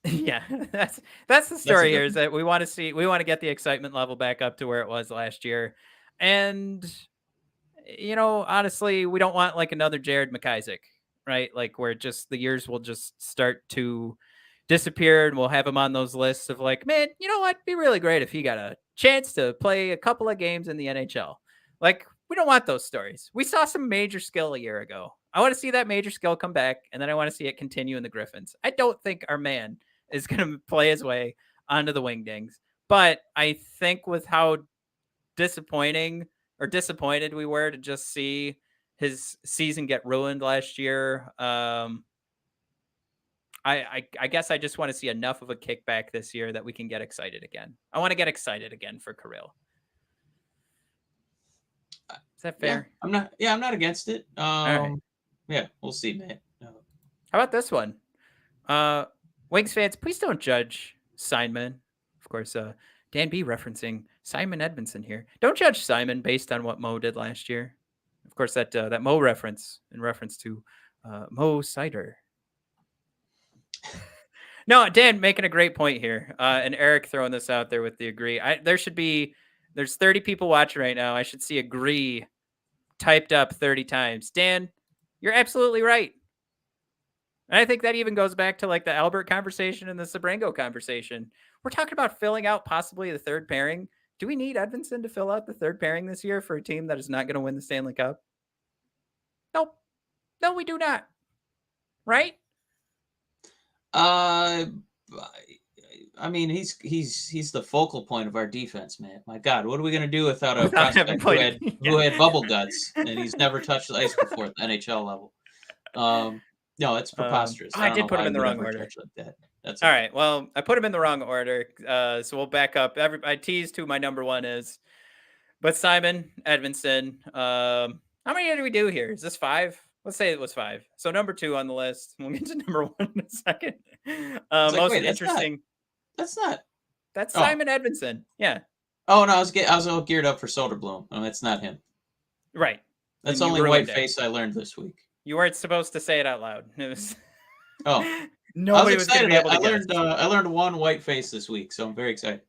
Yeah, that's the story here. Is that we want to get the excitement level back up to where it was last year, and honestly, we don't want like another Jared McIsaac, right? Like where just the years will just start to disappear, and we'll have him on those lists of like, man, you know what? It'd be really great if he got a chance to play a couple of games in the NHL. Like, we don't want those stories. We saw some major skill a year ago. I want to see that major skill come back, and then I want to see it continue in the Griffins. I don't think our man is going to play his way onto the Wingdings, but I think with how disappointed we were to just see his season get ruined last year, I guess I just want to see enough of a kickback this year that we can get excited again. I want to get excited again for Kirill. Is that fair? Yeah, I'm not against it. Right. Yeah, we'll see, man. How about this one? Wings fans, please don't judge Simon. Of course, Dan B referencing Simon Edvinsson here. Don't judge Simon based on what Mo did last year. Of course, that Mo reference in reference to Moritz Seider. No, Dan making a great point here. And Eric throwing this out there with the agree. There's 30 people watching right now. I should see agree typed up 30 times. Dan, you're absolutely right. And I think that even goes back to like the Albert conversation and the Sebrango conversation. We're talking about filling out possibly the third pairing. Do we need Edvinsson to fill out the third pairing this year for a team that is not going to win the Stanley Cup? Nope. No, we do not. Right? I mean, he's the focal point of our defense, man. My God, what are we going to do without a prospect who had bubble guts and he's never touched the ice before at the NHL level? No, it's preposterous. I did put him in the wrong order. Like that. That's all right. Well, I put him in the wrong order, so we'll back up. I teased who my number one is, but Simon Edvinsson. How many did we do here? Is this 5? Let's say it was 5. So number 2 on the list. We'll get to number 1 in a second. Most interesting. That's not. That's Oh. Simon Edvinsson. Yeah. Oh no, I was all geared up for Soderblum. Oh, that's not him. Right. That's And you only ruined white it. face I learned this week. You weren't supposed to say it out loud. It was Oh. nobody I was was going to excited. be able to guess. I learned one white face this week, so I'm very excited.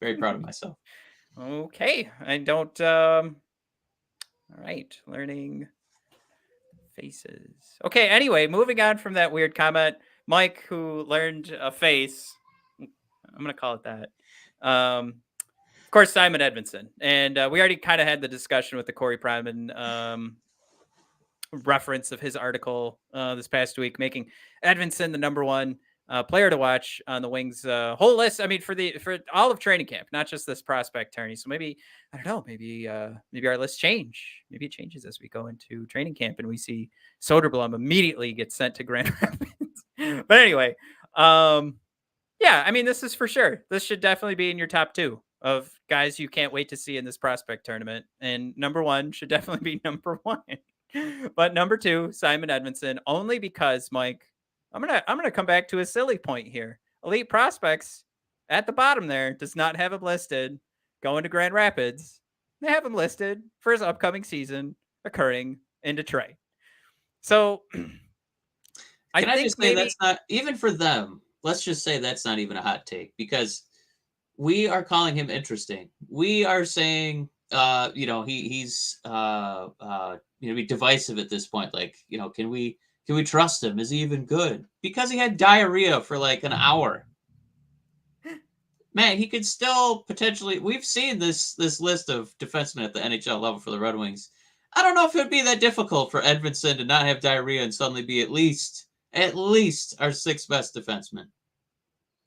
Very proud of myself. Okay. I don't all right, learning faces. Okay, anyway, moving on from that weird comment, Mike, who learned a face, I'm going to call it that. Of course, Simon Edvinsson. And we already kind of had the discussion with the Corey Pryman reference of his article this past week, making Edvinsson the number one player to watch on the Wings whole list. I mean, for all of training camp, not just this prospect tourney. So maybe, I don't know, maybe our lists change. Maybe it changes as we go into training camp and we see Soderblum immediately get sent to Grand Rapids. But anyway, yeah, I mean, this is for sure. This should definitely be in your top 2 of guys you can't wait to see in this prospect tournament. And number 1 should definitely be number 1. But number 2, Simon Edvinsson, only because, Mike, I'm gonna come back to a silly point here. Elite prospects at the bottom there does not have him listed going to Grand Rapids. They have him listed for his upcoming season occurring in Detroit. So I think just say that's not even for them. Let's just say that's not even a hot take because we are calling him interesting. We are saying, he's be divisive at this point. Like, can we trust him? Is he even good? Because he had diarrhea for like an hour. Man, he could still potentially. We've seen this list of defensemen at the NHL level for the Red Wings. I don't know if it would be that difficult for Edvinsson to not have diarrhea and suddenly be at least our 6th best defenseman.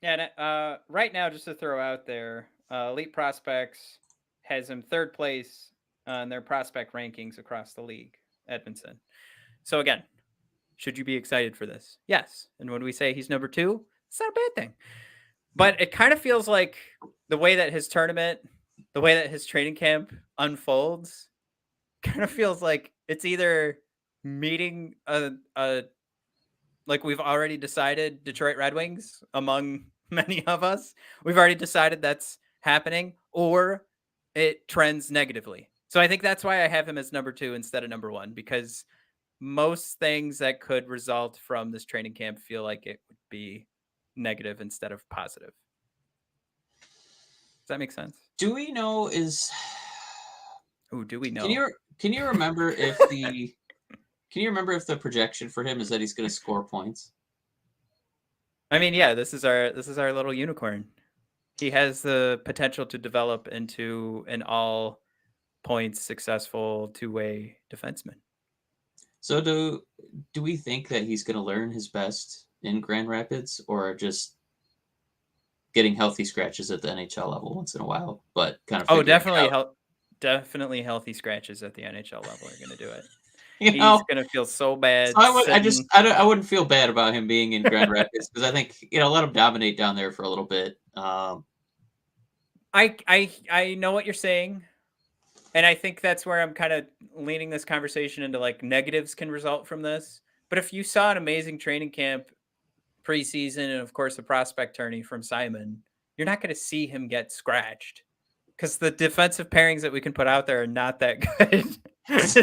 Yeah, right now, just to throw out there, Elite Prospects has him 3rd place on their prospect rankings across the league, Edvinsson. So again, should you be excited for this? Yes. And when we say he's number 2, it's not a bad thing. But it kind of feels like the way that his tournament, the way that his training camp unfolds, kind of feels like it's either meeting like we've already decided Detroit Red Wings among many of us. We've already decided that's happening, or it trends negatively. So I think that's why I have him as number 2 instead of number 1, because most things that could result from this training camp feel like it would be negative instead of positive. Does that make sense? Do we know do we know? Can you remember if the Can you remember if the projection for him is that he's going to score points? I mean, yeah, this is our little unicorn. He has the potential to develop into an all points successful 2-way defenseman. So do we think that he's going to learn his best in Grand Rapids, or just getting healthy scratches at the NHL level once in a while, but kind of definitely healthy scratches at the NHL level are going to do it. He's going to feel so bad. So I wouldn't feel bad about him being in Grand Rapids because I think, let him dominate down there for a little bit. I know what you're saying. And I think that's where I'm kind of leaning this conversation into, like, negatives can result from this. But if you saw an amazing training camp preseason and, of course, the prospect tourney from Simon, you're not going to see him get scratched because the defensive pairings that we can put out there are not that good.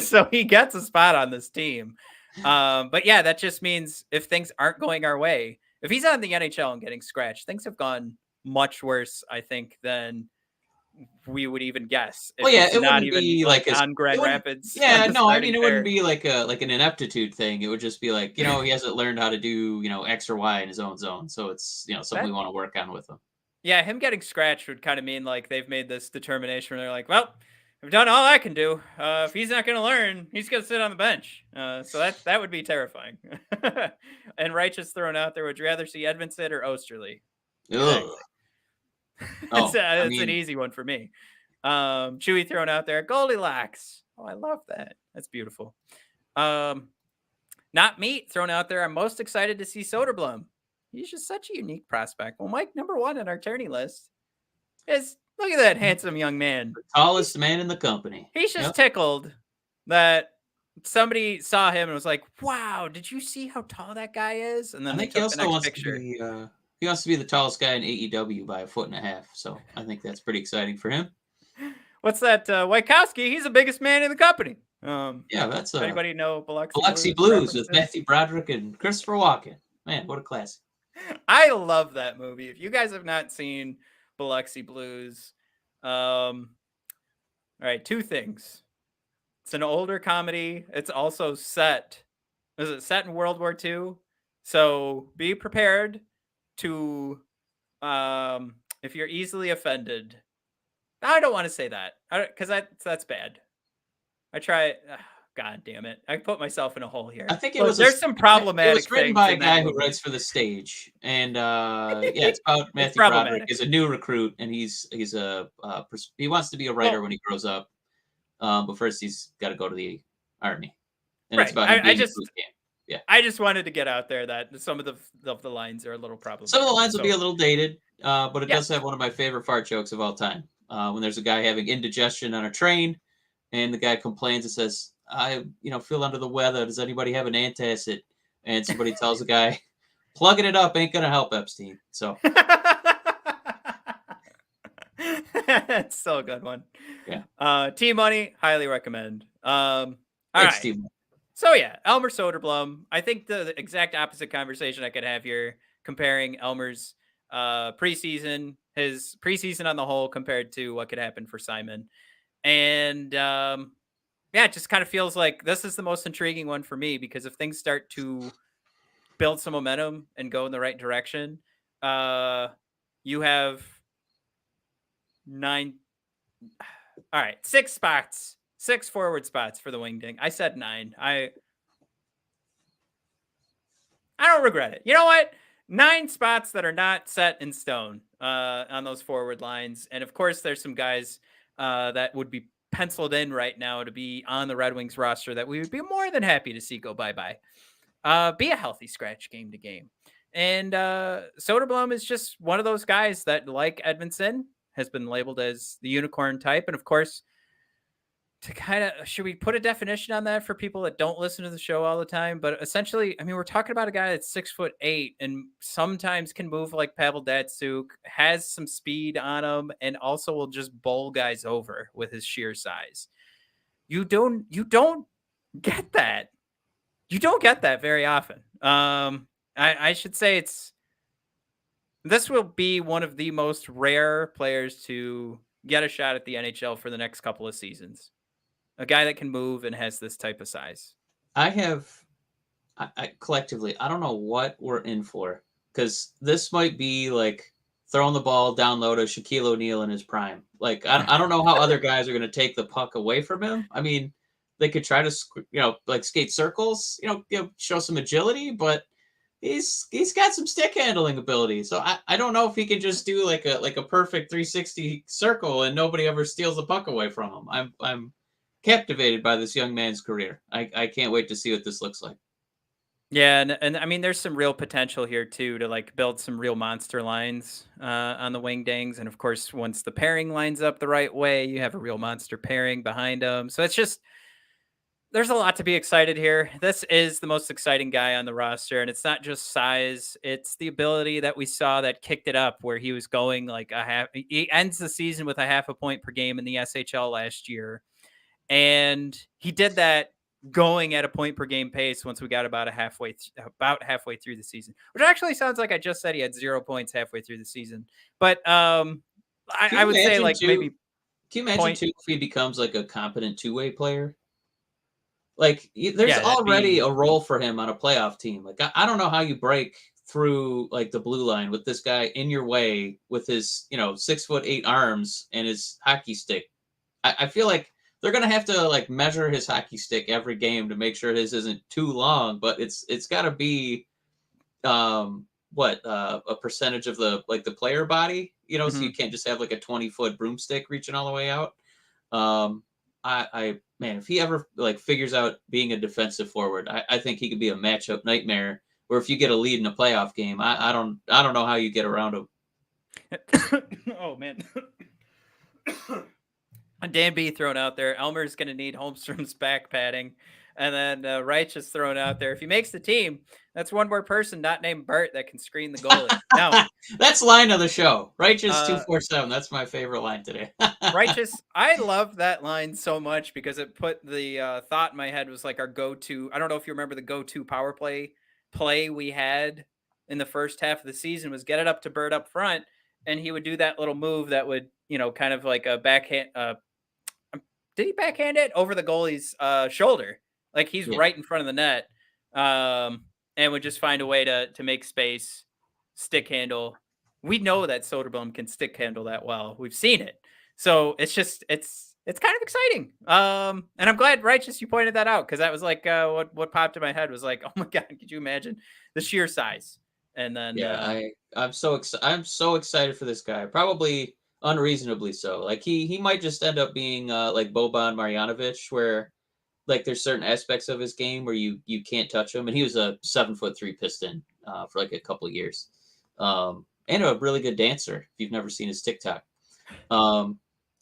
So he gets a spot on this team. But yeah, that just means if things aren't going our way, if he's on the NHL and getting scratched, things have gone much worse, I think, than we would even guess. Well, yeah, it not wouldn't even be like on Grand Rapids. Yeah, no, I mean, it wouldn't be like an ineptitude thing. It would just be like, he hasn't learned how to do, X or Y in his own zone. So it's, something we want to work on with him. Yeah, him getting scratched would kind of mean like they've made this determination where they're like, well, I've done all I can do. If he's not going to learn, he's going to sit on the bench. So that would be terrifying. And Righteous thrown out there, would you rather see Edvinsson or Osterley? Ugh. That's an easy one for me. Chewy thrown out there, Goldilocks. Oh, I love that. That's beautiful. Not Meat thrown out there. I'm most excited to see Soderblum. He's just such a unique prospect. Well, Mike, number 1 on our tourney list is, look at that handsome young man. The tallest man in the company. He's just tickled that somebody saw him and was like, wow, did you see how tall that guy is? And then I think they he took the also next wants picture. to be He wants to be the tallest guy in AEW by 1.5 feet. So I think that's pretty exciting for him. What's that? Wachowski, he's the biggest man in the company. Yeah, that's anybody know Biloxi Blues with Matthew Broderick and Christopher Walken. Man, what a classic. I love that movie. If you guys have not seen Biloxi Blues, all right, two things. It's an older comedy. It's also set in World War II? So be prepared to, if you're easily offended. I don't want to say that because that's bad. I try. God damn it! I put myself in a hole here. I think there's some problematic. It was written by a guy who movie. writes for the stage, and it's about Matthew Broderick is a new recruit, and he wants to be a writer when he grows up, but first he's got to go to the army, and it's about him being in boot camp. Yeah, I just wanted to get out there that some of the lines are a little problematic. Some of the lines will be a little dated, but it does have one of my favorite fart jokes of all time. When there's a guy having indigestion on a train, and the guy complains and says, I feel under the weather. Does anybody have an antacid? And somebody tells the guy, plugging it up ain't gonna help, Epstein. So it's still a good one. Yeah. T-Money, highly recommend. All Thanks, right. T-Money. So yeah, Elmer Soderblom. I think the exact opposite conversation I could have here, comparing Elmer's preseason, his preseason on the whole, compared to what could happen for Simon. And it just kind of feels like this is the most intriguing one for me, because if things start to build some momentum and go in the right direction, you have 6 forward spots for the Wingding. I said 9. I don't regret it. You know what? 9 spots that are not set in stone on those forward lines. And of course, there's some guys that would be penciled in right now to be on the Red Wings roster that we would be more than happy to see go bye-bye. Be a healthy scratch game to game. And Soderblom is just one of those guys that, like Edvinsson, has been labeled as the unicorn type. And of course, to kind of, should we put a definition on that for people that don't listen to the show all the time? But essentially, I mean, we're talking about a guy that's 6'8" and sometimes can move like Pavel Datsyuk, has some speed on him, and also will just bowl guys over with his sheer size. You don't get that. You don't get that very often. I should say this will be one of the most rare players to get a shot at the NHL for the next couple of seasons. A guy that can move and has this type of size. I collectively, I don't know what we're in for, because this might be like throwing the ball down low to Shaquille O'Neal in his prime. Like, I don't know how other guys are going to take the puck away from him. I mean, they could try to, like skate circles, show some agility, but he's got some stick handling ability. So I don't know if he can just do like a perfect 360 circle and nobody ever steals the puck away from him. I'm captivated by this young man's career. I can't wait to see what this looks like. Yeah, and I mean, there's some real potential here too to like build some real monster lines on the Wingdings, and of course, once the pairing lines up the right way, you have a real monster pairing behind them. So it's just, there's a lot to be excited here. This is the most exciting guy on the roster, and it's not just size; it's the ability that we saw that kicked it up, where he was going like he ends the season with a 0.5 point per game in the SHL last year. And he did that going at a point per game pace once we got about halfway through the season, which actually sounds like I just said he had 0 points halfway through the season. But I would say like maybe. Can you imagine too if he becomes like a competent two-way player? Like there's already a role for him on a playoff team. Like I don't know how you break through like the blue line with this guy in your way with his 6'8" arms and his hockey stick. I feel like they're going to have to like measure his hockey stick every game to make sure his isn't too long, but it's got to be a percentage of the player body, so you can't just have like a 20-foot broomstick reaching all the way out. Man, if he ever like figures out being a defensive forward, I think he could be a matchup nightmare, where if you get a lead in a playoff game, I don't know how you get around him. Oh man. Dan B thrown out there. Elmer's going to need Holmstrom's back padding. And then Righteous thrown out there. If he makes the team, that's one more person not named Bart that can screen the goalie. Now, that's line of the show. Righteous 247. That's my favorite line today. Righteous, I love that line so much because it put the thought in my head was like our go-to. I don't know if you remember the go-to power play we had in the first half of the season was get it up to Bert up front, and he would do that little move that would, kind of like a backhand. Did he backhand it over the goalie's shoulder? Like he's right in front of the net, and would just find a way to make space, stick handle. We know that Soderblum can stick handle that well. We've seen it. So it's just it's kind of exciting. And I'm glad, Righteous, you pointed that out because that was like what popped in my head was like, oh my god, could you imagine the sheer size? And then I'm so excited for this guy. Probably unreasonably so. Like he might just end up being like Boban Marjanovic, where like there's certain aspects of his game where you can't touch him. And he was a 7'3" piston for like a couple of years, and a really good dancer. If you've never seen his TikTok.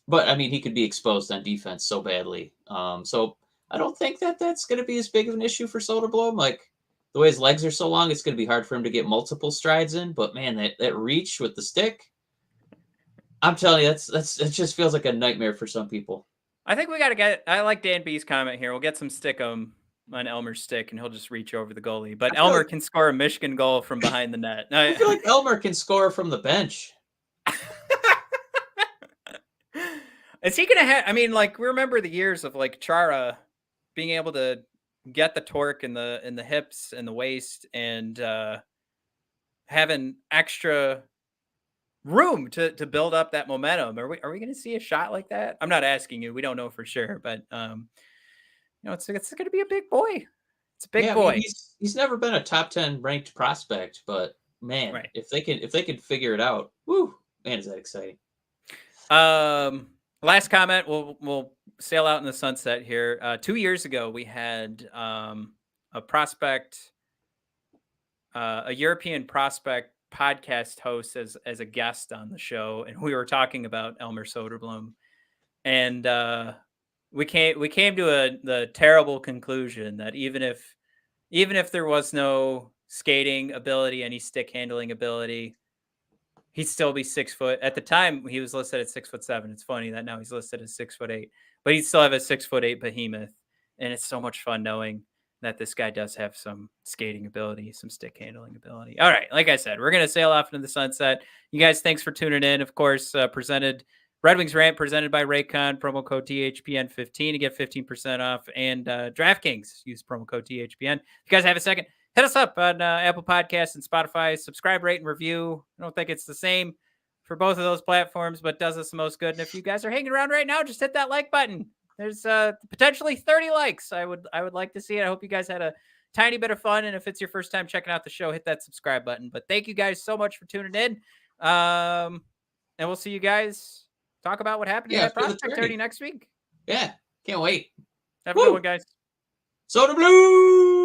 But I mean, he could be exposed on defense so badly. So I don't think that's going to be as big of an issue for Soderblom. Like the way his legs are so long, it's going to be hard for him to get multiple strides in. But man, that reach with the stick, I'm telling you, it just feels like a nightmare for some people. I think we got to get. I like Dan B's comment here. We'll get some stickum on Elmer's stick, and he'll just reach over the goalie. But Elmer can score a Michigan goal from behind the net. I feel like Elmer can score from the bench. Is he gonna have? I mean, like we remember the years of like Chara being able to get the torque in the hips and the waist, and having extra room to build up that momentum. Are we going to see a shot like that? I'm not asking you. We don't know for sure, but it's going to be a big boy. It's a big boy. I mean, he's never been a top 10 ranked prospect, but man, right. if they can figure it out, whoo, man, is that exciting. Last comment, we'll sail out in the sunset here. 2 years ago, we had a prospect, a European prospect podcast host as a guest on the show, and we were talking about Elmer Soderblom, and we came to the terrible conclusion that even if there was no skating ability, any stick handling ability, he'd still be 6 foot. At the time, he was listed at 6'7". It's funny that now he's listed as 6'8", but he'd still have a 6'8" behemoth. And it's so much fun knowing that this guy does have some skating ability, some stick handling ability. All right. Like I said, we're going to sail off into the sunset. You guys, thanks for tuning in. Of course, Red Wings Rant presented by Raycon, promo code THPN15 to get 15% off. And DraftKings, use promo code THPN. If you guys have a second, hit us up on Apple Podcasts and Spotify. Subscribe, rate, and review. I don't think it's the same for both of those platforms, but does us the most good. And if you guys are hanging around right now, just hit that like button. There's potentially 30 likes. I would like to see it. I hope you guys had a tiny bit of fun. And if it's your first time checking out the show, hit that subscribe button. But thank you guys so much for tuning in. And we'll see you guys talk about what happened in that prospect 30 next week. Yeah, can't wait. Have a good one, guys. Soderblum!